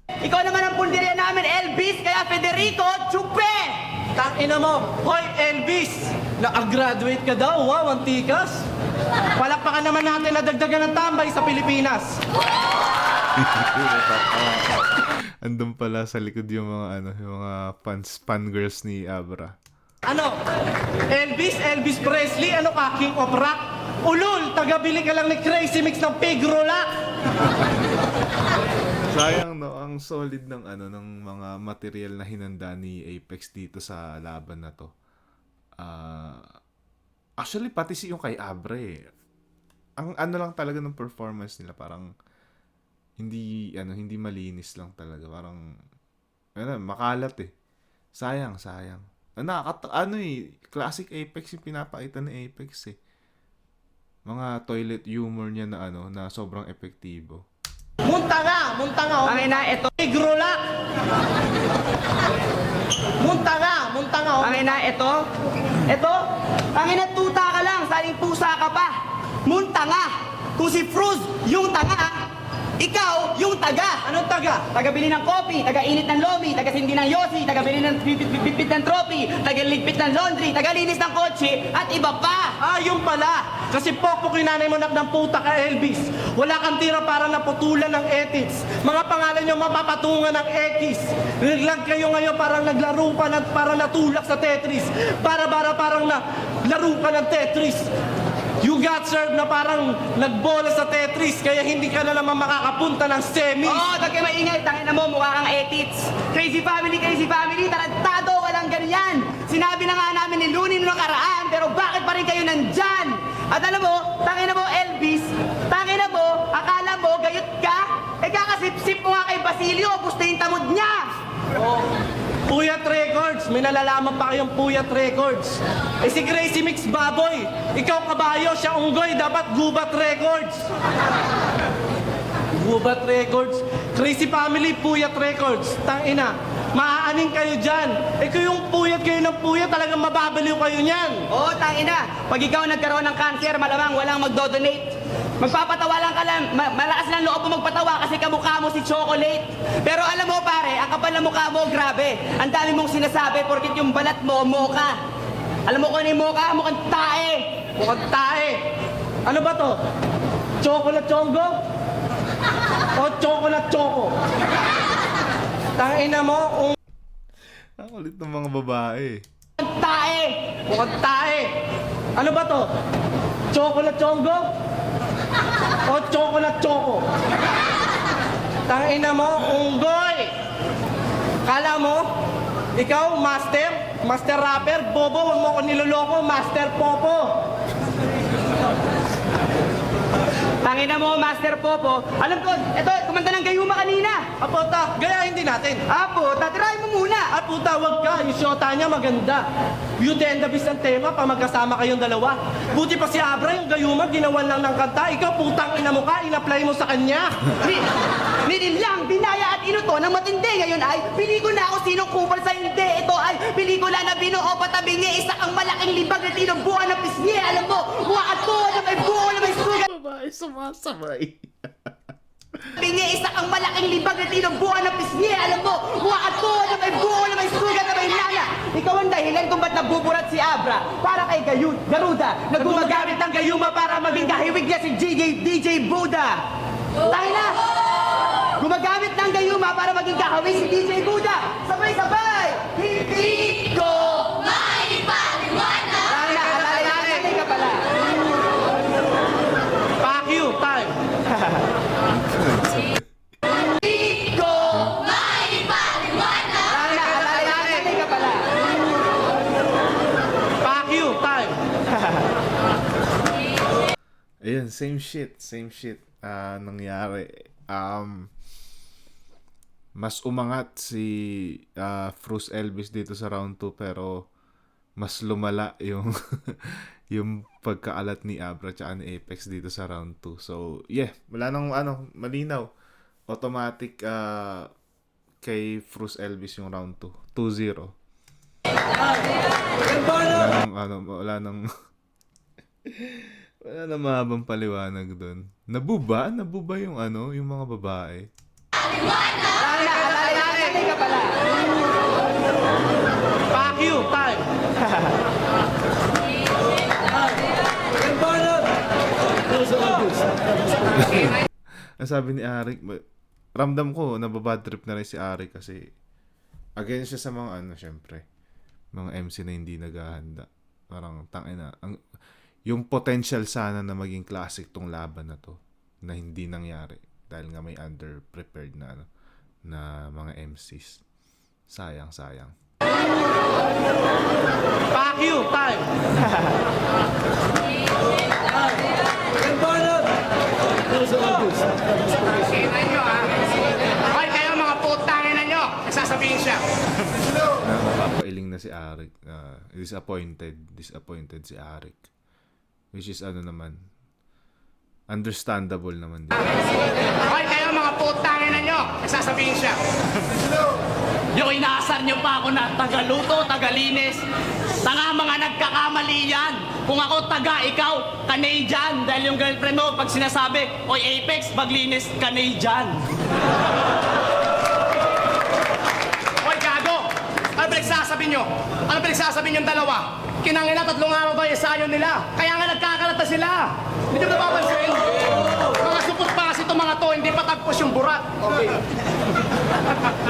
Ikaw naman ang pundirya namin, Elvis, kaya Federico, chupe! Tangina mo, hoy Elvis! Nakagraduate ka daw, wow, antikas! Palakpakan naman natin na dagdagan ng tambay sa Pilipinas! Andun pala sa likod yung mga yung mga fan girls ni Abra. Ano? Elvis Presley, ano ka, King of Rock? Ulul, tagabili ka lang ni Crazy Mix ng Pigrola! Sayang no, ang solid ng ng mga material na hinanda ni Apex dito sa laban na to. Actually pati yung kay Abra ang lang talaga ng performance nila parang hindi malinis lang talaga, parang makalat sayang classic Apex yung pinapakita ni Apex mga toilet humor niya na na sobrang epektibo. Munta nga! Ang ina, ito. Pigrola! Munta nga! Ang ina, ito. Ang ina, tuta ka lang, saling pusa ka pa. Munta nga. Kung si Fruz, yung tanga, ikaw, yung taga. Anong taga? Taga-bili ng kopi, taga-init ng lomi, taga-sindi ng yosi, taga-bili ng bipit ng trophy, taga-ligpit ng laundry, taga-linis ng kotse, at iba pa. Yung pala. Kasi pokpok yung nanay mo ng puta ka, Elvis. Wala kang tira para naputulan ng ethics. Mga pangalan nyo mapapatungan ng X. Naglag kayo ngayon parang naglaro pa parang natulak sa Tetris. Parang naglaro ka ng Tetris. You got served na parang nagbola sa Tetris, kaya hindi ka na naman makakapunta ng semis. Oo, huwag kayo maingay. Tangin na mo, mukha kang etits. Crazy family, tarantado, walang ganyan. Sinabi na nga namin ni Looney noong nakaraan, pero bakit pa rin kayo nandyan? At alam mo, tangin na mo, Elvis, tangin na mo, akala mo, gayot ka? Kakasip-sip mo nga kay Basilio, gusto yung tamod niya. Puyat Records, may nalalaman pa kayong Puyat Records. Si Crazy Mix baboy, ikaw kabayo, siya unggoy, dapat Gubat Records. Gubat Records, Crazy Family, Puyat Records. Tangina, maaaning kayo dyan. Kung yung puyat kayo ng puyat, talagang mababaliw kayo niyan. Oo, tangina. Pag ikaw nagkaroon ng cancer, malamang walang magdodonate. Magpapatawa lang ka lang, malakas lang loob mo magpatawa kasi kamukha mo si Chocolate. Pero alam mo pare, ang kapal na mukha mo, grabe. Ang dami mong sinasabi porkit yung balat mo, mocha. Alam mo kung ano yung mocha? Mukhang tae. Mukhang tae. Ano ba to? Chocolate chongo? O chocolate choco? Tangina mo, Ang kulit ng mga babae. Tae. mukhang tae. Ano ba to? Chocolate chongo? O chocolate choco? Tangina mo, unggoy! Kala mo, ikaw, master? Master rapper? Bobo, huwag mo ko niloloko, master popo! Tangina mo, Master Popo. Alam ko, eto, kumanta ng gayuma kanina. Aputa, gayahin din natin. Apo, tatirahin mo muna. Aputa, wag ka. Yung syota niya maganda. Beauty and the Beast ang tema pa magkasama kayong dalawa. Buti pa si Abra, yung gayuma, ginawan lang ng kanta. Ikaw, putang ina mo ka, in-apply mo sa kanya. Ninilang, binaya at inuto ng matindi. Ngayon ay, pili ko na ako sinong kupal sa hindi. Ito ay, pelikula na binuo patabingi. Isa kang malaking libag na tinubuan ng pisngi. Alam mo, mukha ka to na may buo na may sugat. Babae sumasabay. Bingi, isa kang malaking libag na tinubuan ng pisngi. Alam mo, mukha ka to na may buo na may sugat na may lana. Ikaw ang dahilan kung ba't nabuburat si Abra para kay Garuda na gumagamit ng gayuma para maging kahiwig niya si DJ Buda. Tayo na! Gumagamit ng gayuma para maging kahawig si DJ Buda. Sabay-sabay! Hindi ko maipaliwanag! Alay ka pala. Fuck you, time. Hindi ko maipaliwanag! Alay ka pala. Fuck you, time. Ayun, same shit nangyari. Mas umangat si Frus Elvis dito sa round 2 pero mas lumala yung yung pagkaalat ni Abra at ni Apex dito sa round 2. So, yeah, wala nang malinaw. Automatic kay Frus Elvis yung round 2. 2-0. Wala nang wala nang mahabang paliwanag doon. Nabuba yung yung mga babae. Alay ka pala. Fuck you, time. Ang sabi ni Arik, ramdam ko nababad trip na rin si Arik kasi against siya sa mga syempre, mga MC na hindi naghahanda. Parang tangina, yung potential sana na maging classic tong laban na to na hindi nangyari dahil nga may underprepared na na mga MCs. Sayang. Fuck you, time. Hoy, kayo mga putangin na nyo! Nagsasabihin siya. Napapailing na si Arik. Disappointed si Arik. Which is naman, understandable naman din. Hoy, kayo mga putangin na nyo! Nagsasabihin siya. Yung inaasar niyo pa ako na tagaluto, tagalinis. Tanga mga nagkakamali yan. Kung ako taga, ikaw, Canadian. Dahil yung girlfriend mo, pag sinasabi, oy Apex, maglinis, Canadian. Hoy, gago! Ano pinagsasabi nyo? Ano pinagsasabi nyo yung dalawa? Kinangina, 3 araw daw yung ensayo nila. Kaya nga nagkakalata sila. Hindi mo napapansin? Mga supot pa kasi itong mga to, hindi pa tagpos yung burat. Okay.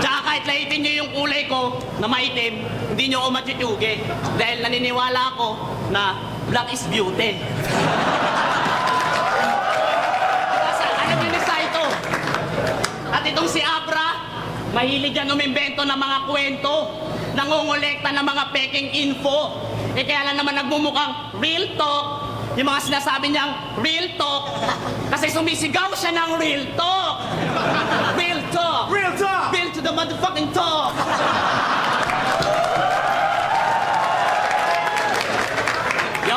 Tsaka kahit laitin niyo yung kulay ko na maitim, hindi niyo ako matutsugi. Dahil naniniwala ako na black is beauty. Kasi alam niyo ni Saito, at itong si Abra, mahilig yan umimbento ng mga kwento, nangongolekta ng mga peking info. Kaya lang naman nagmumukhang real talk, yung mga sinasabi niyang real talk, kasi sumisigaw siya ng real talk. Real talk. Real talk! Real to the motherfucking talk.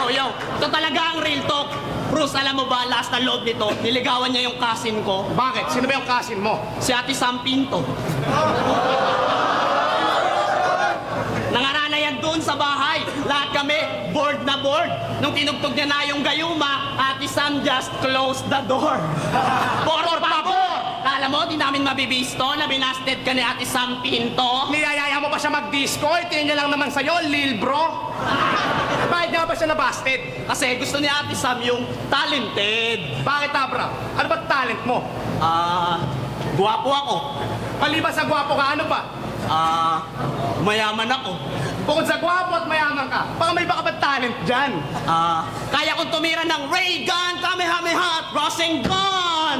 Yo, ito talaga ang real talk. Bruce, alam mo ba, last na loob nito, niligawan niya yung cousin ko. Bakit? Sino ba yung cousin mo? Si Ate Sam Pinto. Nangarana yan doon dun sa bahay. Lahat kami, bored na bored. Nung tinugtog niya na yung gayuma, Ate Sam just closed the door. Por favor! Kala mo, di namin mabibisto na binasted ka ni Ate Sam Pinto? Niyayaya mo ba siya mag-disco? Itingin niya lang naman sa'yo, lil bro. Bakit nga ba siya nabasted? Kasi gusto ni Ate Sam yung talented. Bakit, Abra? Ano ba talent mo? Guwapo ako. Maliban sa gwapo ka, ano pa? Mayaman ako. Bukod sa gwapo at mayaman ka, baka may baka ba talent dyan? Kaya kong tumira ng ray gun, kamehameha at Rasengan!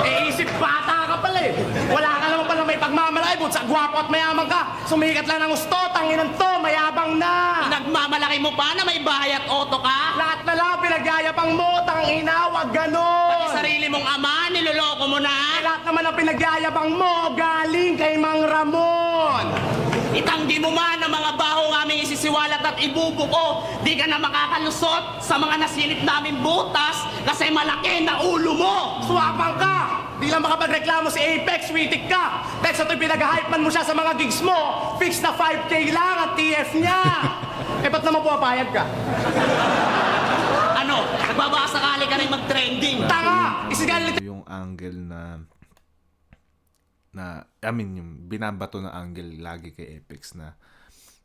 Isip bata ka pala eh. Wala ka naman pala may pagmamalaki, bukod sa gwapo at mayaman ka. Sumikat lang ng gusto, tanginan to, mayabang na. Nagmamalaki mo pa na may bahay at auto ka? Lahat na lang pinagyayabang mo, tangina, wag ganon. Pati sarili mong ama, niloloko mo na? Lahat naman ang pinagyayabang mo, galing kay Mang Ramon. Itanggi mo man ang mga bahong aming isisiwalat at ibubuko. Di ka na makakalusot sa mga nasilip namin butas kasi malaki na ulo mo. Swapang ka! Di lang makapagreklamo si Apex, witik ka. Dahil sa tuwing pinag-hype-man mo siya sa mga gigs mo, fix na 5K lang ang TF niya. Ba't naman pumapayag ka? Ano, nagbabakasakali ka rin mag-trending. Tanga! Isigalit Yung angle I mean, yung binabato na angle lagi kay Apex na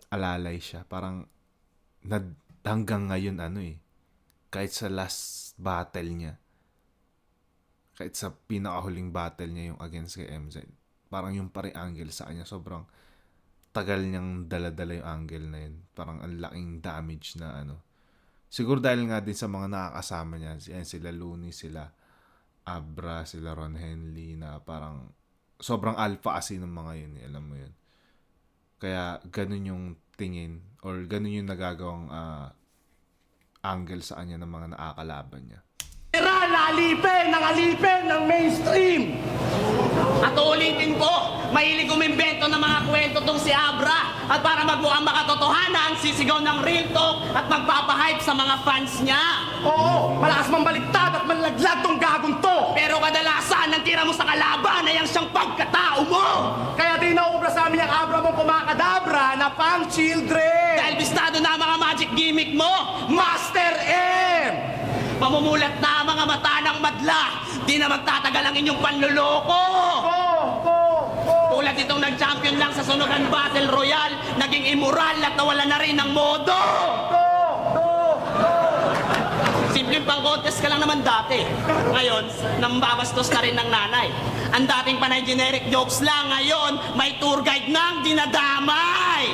alalay siya. Parang hanggang ngayon kahit sa last battle niya, kahit sa pinakahuling battle niya yung against kay MZ, parang yung pare angle sa kanya, sobrang tagal niyang dala-dala yung angle na yun. Parang ang laking damage na Siguro dahil nga din sa mga nakakasama niya, sila Looney, sila Abra, sila Ron Henley, na parang sobrang alpha kasi ng mga yun, alam mo yun. Kaya ganun yung tingin or ganun yung nagagawang angle sa kanya ng mga nakakalaban niya. Alipin ng mainstream. At ulitin ko, mahilig umimbento ng mga kwento tong si Abra. At para magmukhang makatotohanan, sisigaw ng real talk at magpapahype sa mga fans niya. Oo, malakas mang baliktad at manlaglag tong gagong to. Pero kadalasan, ang tira mo sa kalaban ay ang siyang pagkatao mo. Kaya di naubra sa amin ang Abra mong kumakadabra na pang children. Dahil bistado na ang mga magic gimmick mo. Master M! Pamumulat na ang mga mata ng madla. Di na magtatagal ang inyong panluloko. Tulad itong nag-champion lang sa sunugan Battle Royale, naging immoral at nawala na rin ng modo. Simpleng pang-contest ka lang naman dati. Ngayon, nambabastos na rin ng nanay. Ang dating panay generic jokes lang, ngayon, may tour guide nang dinadamay.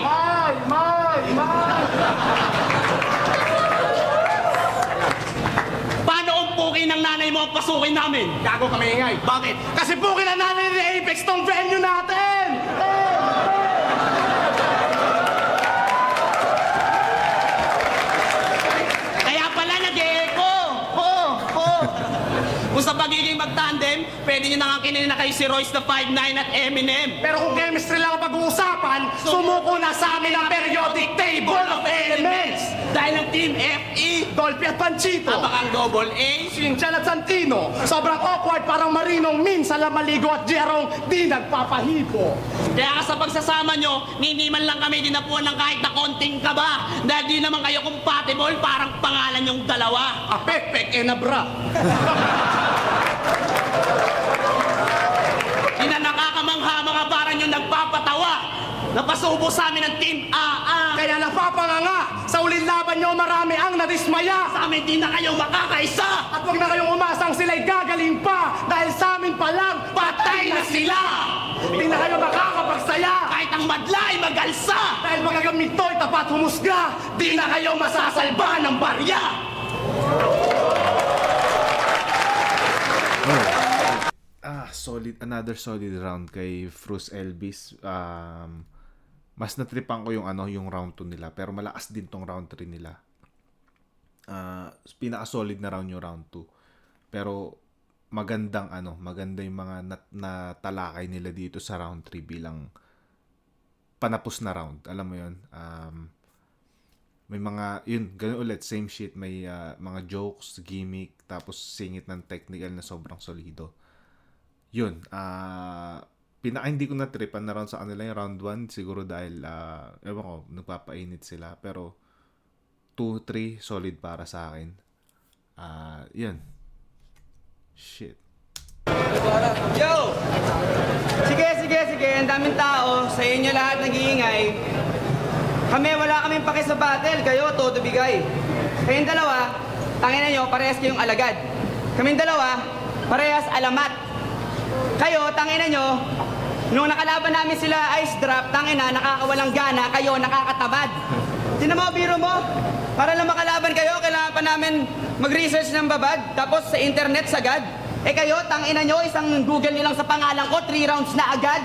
Pukin ng nanay mo ang pasukin namin. Gago kami ingay. Bakit? Kasi pukin ang nanay ni Apex tong venue natin! Kaya pala nag-e-echo. Kung sa pagiging mag-tandem, pwede nyo nakakinin na kayo si Royce the 5'9 at Eminem. Pero kung chemistry lang ang pag-uusapan, sumuko na sa amin ang periodic table of elements! Dahil ang Team FE, Dolphy at Panchito, abang ang Double A, Sinchan at Santino, sobrang awkward parang Marinong minsan lang maligo at Jerong di nagpapahipo. kaya ka sa pagsasama nyo, niniman lang kami dinapuan ng kahit na konting kaba. Dahil di naman kayo compatible, parang pangalan yung dalawa. Apekpek e nabra. Di na nakakamangha mga parang yung nagpapatawa. Napasubo sa amin ang Team AA. Kaya napapanganga, sa uling laban nyo marami ang nadismaya. Sa amin di na kayo makakaisa. At huwag na kayong umasang sila'y gagaling pa, dahil sa amin pa lang, patay na sila! Di na kayo makakapagsaya, Kahit ang madla ay magalsa. dahil magagamit to'y tapat humusga, di na kayo masasalba ng barya! Another solid round kay Frus Elvis. Mas natripan ko yung round 2 nila, pero malakas din tong round 3 nila. Pinaka-solid na round yung round 2. Pero maganda yung mga natalakay nila dito sa round 3 bilang panapos na round. Alam mo yun? May mga, ganun ulit, same shit. May mga jokes, gimmick, tapos singit ng technical na sobrang solido. hindi ko na-tripan na round sa kanila yung round 1 siguro dahil ewan ko, nagpapainit sila, pero 2-3 solid para sa akin. Yun. Shit. Yo! Sige. Ang daming tao. Sa inyo lahat nag-iingay. Wala kaming pake sa battle. Kayo, todo bigay. Kayong dalawa, tangina nyo, parehas kayong alagad. Kaming dalawa, parehas alamat. Kayo, tangina nyo, nung nakalaban namin sila ice drop, tangina, nakakawalang gana. Kayo, nakakatamad. Tinan mo, biro mo. Para lang makalaban kayo, kailangan pa namin mag-research ng babad. Tapos sa internet sagad. Kayo, tangina nyo, isang Google nilang sa pangalan ko, 3 rounds na agad.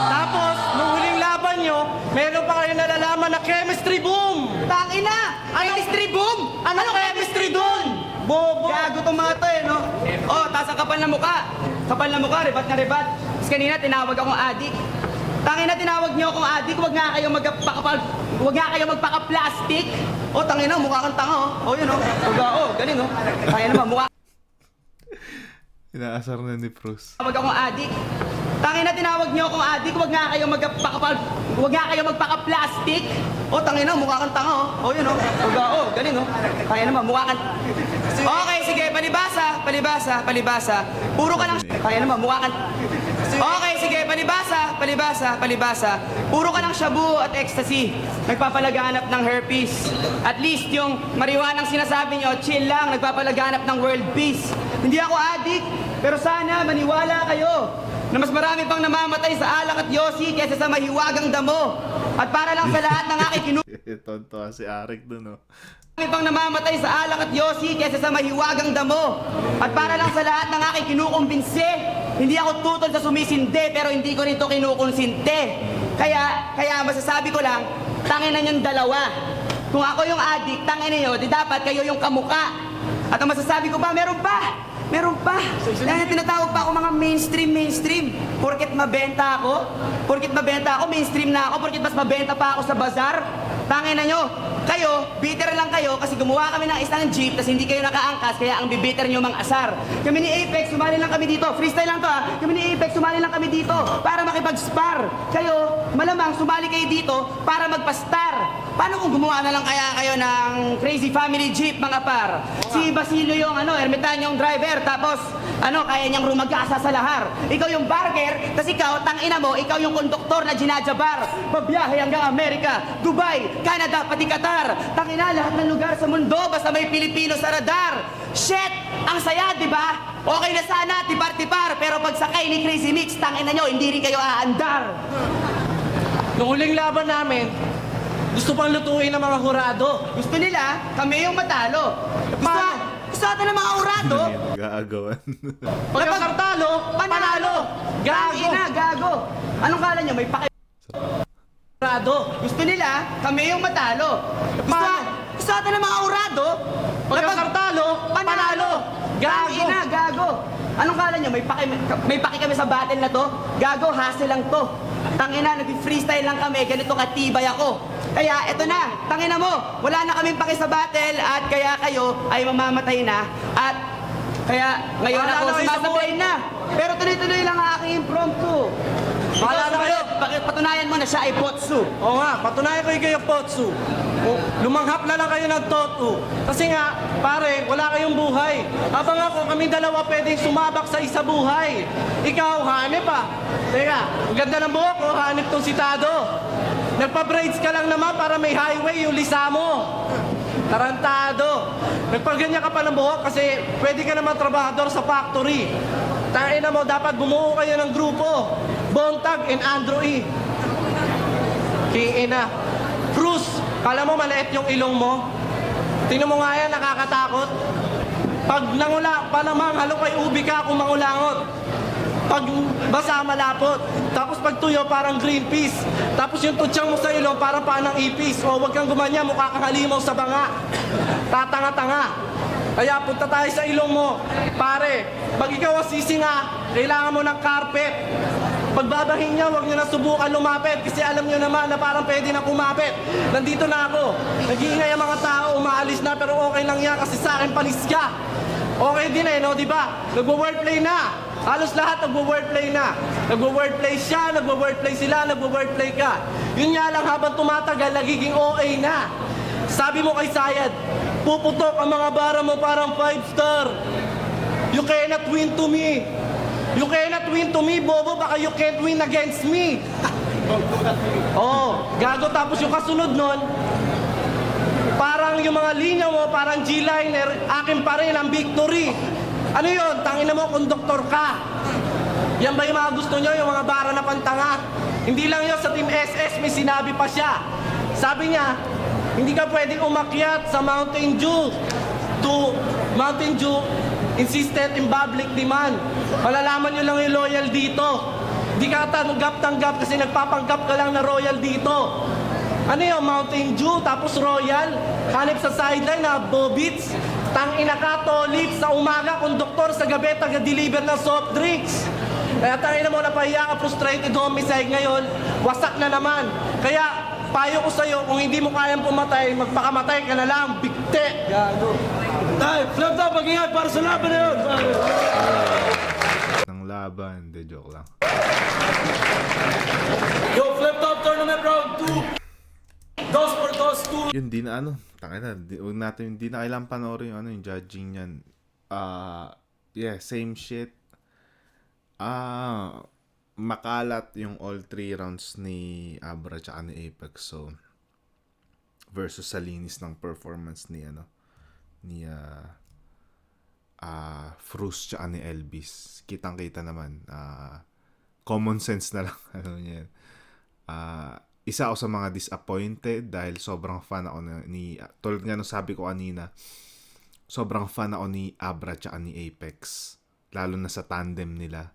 Tapos, nung huling laban nyo, meron pa kayo nalalaman na chemistry boom! Tangina! Chemistry boom! Ano chemistry doon? Bobo! Gago tong mga to no? Taas ang kapal na mukha. Kapal na mukha, ribat na ribat. Tapos kanina, tinawag akong adik. Tangina, tinawag niyo akong adik, huwag nga kayo magpaka-plastic. Tangina, mukha kang tanga, yun, galing, Kaya naman, mukha Inaasar na ni Bruce. Tawag akong adik. Tangina, tinawag niyo akong adik, huwag nga kayo magpaka-plastic. Tangina, mukha kang tanga, yun, galing, Kaya naman, mukha kang... Okay, sige, palibasa. Puro ka lang... Kaya naman, mukha kang... Okay, sige, palibasa. Puro ka ng shabu at ecstasy. Nagpapalaganap ng herpes. At least yung marijuana ang sinasabi nyo, chill lang, nagpapalaganap ng world peace. Hindi ako addict, pero sana maniwala kayo na mas marami pang namamatay sa alak at yosi kaysa sa mahiwagang damo. At para lang sa lahat ng aking Tonto si Arik dun, Marami pang namamatay sa alak at yosi kaysa sa mahiwagang damo. At para lang sa lahat ng aking kinukumbinse, hindi ako tutol sa sumisinde, pero hindi ko rin ito kinukonsinte. Kaya masasabi ko lang, tangin na yung dalawa. Kung ako yung addict, tangin na yun, di dapat kayo yung kamuka. At ang masasabi ko pa, meron pa. Dahil tinatawag pa ako mga mainstream. Porket mabenta ako, mainstream na ako, porket mas mabenta pa ako sa bazar. Tangin na nyo. Kayo, bitter lang kayo kasi gumawa kami ng isang jeep tapos hindi kayo nakaangkas kaya ang bibitter nyo mang asar. Kami ni Apex, sumali lang kami dito. Freestyle lang to Kami ni Apex, sumali lang kami dito para makipag-spar. Kayo, malamang sumali kayo dito para magpa-star. Paano kung gumawa na lang kaya kayo ng Crazy Family Jeep, mga par? Si Basilio yung ermitanyo yung driver, tapos kaya niyang rumagasa sa lahar. Ikaw yung barker, tapos ikaw, tangina mo, ikaw yung konduktor na ginajabar. Pabiyahe hanggang Amerika, Dubai, Canada, pati Qatar. Tangina, lahat ng lugar sa mundo, basta may Pilipino sa radar. Shit! Ang saya, di ba? Okay na sana, tipar-tipar, pero pag sakay ni Crazy Mix, tangina nyo, hindi rin kayo aandar. Nung huling laban namin, gusto pang lutuin ng mga hurado. Gusto nila, kami yung matalo. Gusto natin ng mga hurado. Gaagawan. Pag ang kartalo, panalo. Gago. Anong kala nyo, may paki... Hurado. Gusto nila, kami yung matalo. Gusto natin ng mga hurado. Pag ang kartalo, panalo. Gago. Anong kala nyo, may paki kami sa battle na to? Gago, hassle lang to. Tangina, nag-freestyle lang kami, ganito katibay ako. Kaya eto na, tangina mo, wala na kaming paki sa battle at kaya kayo ay mamamatay na. At kaya ngayon Wala ako na kayo sa sumasabay na. Pero tuloy-tuloy lang ang aking impromptu. Wala na kayo. Bakit patunayan mo na siya ay potsu? Oo nga, patunayan ko yung kayo potsu. Lumanghap na lang kayo ng totu. Kasi nga, pare, wala kayong buhay. Habang ako, kami dalawa pwedeng sumabak sa isa buhay. Ikaw, hanip pa. Teka, ang ganda ng buhok ko, hanip tong sitado. Nagpa-braids ka lang naman para may highway yung lisa mo. Tarantado. Nagpaganyan ka pa ng buhok kasi pwede ka naman trabahador sa factory. Tangina mo, dapat bumuo kayo ng grupo. Bontag and Andrew E. Kiina. Bruce, kala mo maliit yung ilong mo? Tingnan mo nga yan, nakakatakot. Pag nangula pa naman, halo kay ubi ka kung mangulangot. Pag basa, malapot. Tapos pag tuyo, parang green peas. Tapos yung tutsang mo sa ilong, parang panang ipis. O wag kang gumanya, mukha kang halimaw sa banga. Tatanga-tanga. Kaya punta tayo sa ilong mo. Pare, pag ikaw ang sisinga, kailangan mo ng carpet. Pagbabahin niya, huwag niyo na subukan lumapit kasi alam niyo naman na parang pwede na kumapit. Nandito na ako. Nag-iingay ang mga tao, umaalis na pero okay lang yan kasi sa akin panis ka. Okay din eh, no? Di ba? Nagwo-wordplay na. Halos lahat nagwo-wordplay na. Nagwo-wordplay siya, nagwo-wordplay sila, nagwo-wordplay ka. Yun nga lang habang tumatagal, nagiging OA na. Sabi mo kay Sayad, puputok ang mga bara mo parang 5-star. You cannot win to me. You cannot win to me, bobo. Baka you can't win against me. Oh, gago. Tapos yung kasunod nun, parang yung mga linya mo, parang G-liner, akin pa rin ang victory. Ano yun? Tangina mo, konduktor ka. Yan ba yung mga gusto nyo, yung mga bara na pantanga? Hindi lang yun, sa Team SS, may sinabi pa siya. Sabi niya, hindi ka pwedeng umakyat sa Mountain Dew to Mountain Dew insistent in public demand. Malalaman nyo lang yung loyal dito. Hindi ka tanggap kasi nagpapanggap ka lang na royal dito. Ano yun, Mountain Dew, tapos Royal, hanip sa sideline na Bobits, tangina ka, tolit, sa umaga, konduktor, sa gabi, taga-deliver ng soft drinks. Kaya tangina mo, napahiya ka, frustrated homicide ngayon, wasak na naman. Kaya, payo ko sa'yo, kung hindi mo kayang pumatay, magpakamatay ka na lang, bigte. Gago. Tayo, flip top, mag-ingat para sa laban na yun. Ng laban, de joke lang. Yo, flip top tournament round 2. Dos por dos, 2. Yun, di na tangina, huwag natin, di na kailangan panoorin yung yung judging yan. Yeah, same shit. Makalat yung all 3 rounds ni Abra tsaka ni Apex, so versus sa linis ng performance ni Frus tsaka ni Elvis. Kitang-kita naman. Common sense na lang. Ano niya. Isa ako sa mga disappointed dahil sobrang fan ako tulad nga nung sabi ko kanina, sobrang fan ako ni Abra tsaka ni Apex. Lalo na sa tandem nila.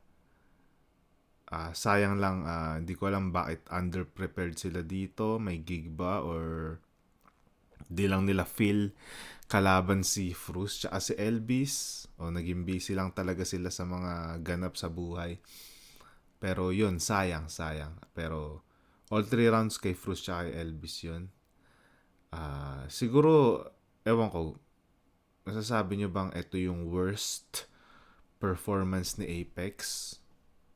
Sayang lang, hindi ko alam bakit underprepared sila dito. May gig ba or di lang nila feel kalaban si Frus tsaka si Elvis o naging busy lang talaga sila sa mga ganap sa buhay. Pero yun, sayang. Pero all 3 rounds kay Frus tsaka kay Elvis yun. Siguro, ewan ko, masasabi nyo bang ito yung worst performance ni Apex?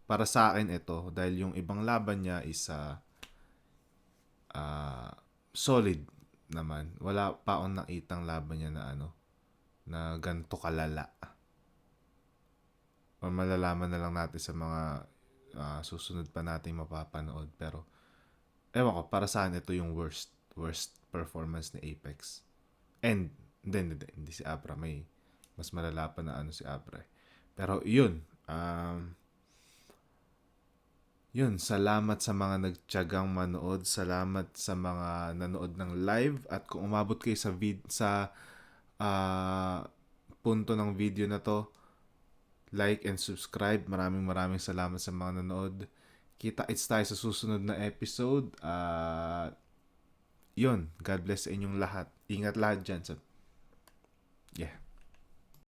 Para sa akin ito, dahil yung ibang laban niya is solid naman. Wala pa akong nakitang laban niya na ganito kalala. O malalaman na lang natin sa mga susunod pa natin mapapanood. Pero, ewan ko, para sa akin ito yung worst performance ni Apex. And, hindi si Abra. May mas malala pa na si Abra. Pero, yun. Yun, salamat sa mga nagtiyagang manood. Salamat sa mga nanood ng live. At kung umabot kayo sa punto ng video na to, like and subscribe. Maraming salamat sa mga nanood. Kita-its tayo sa susunod na episode. Yun, God bless sa inyong lahat. Ingat lahat dyan sa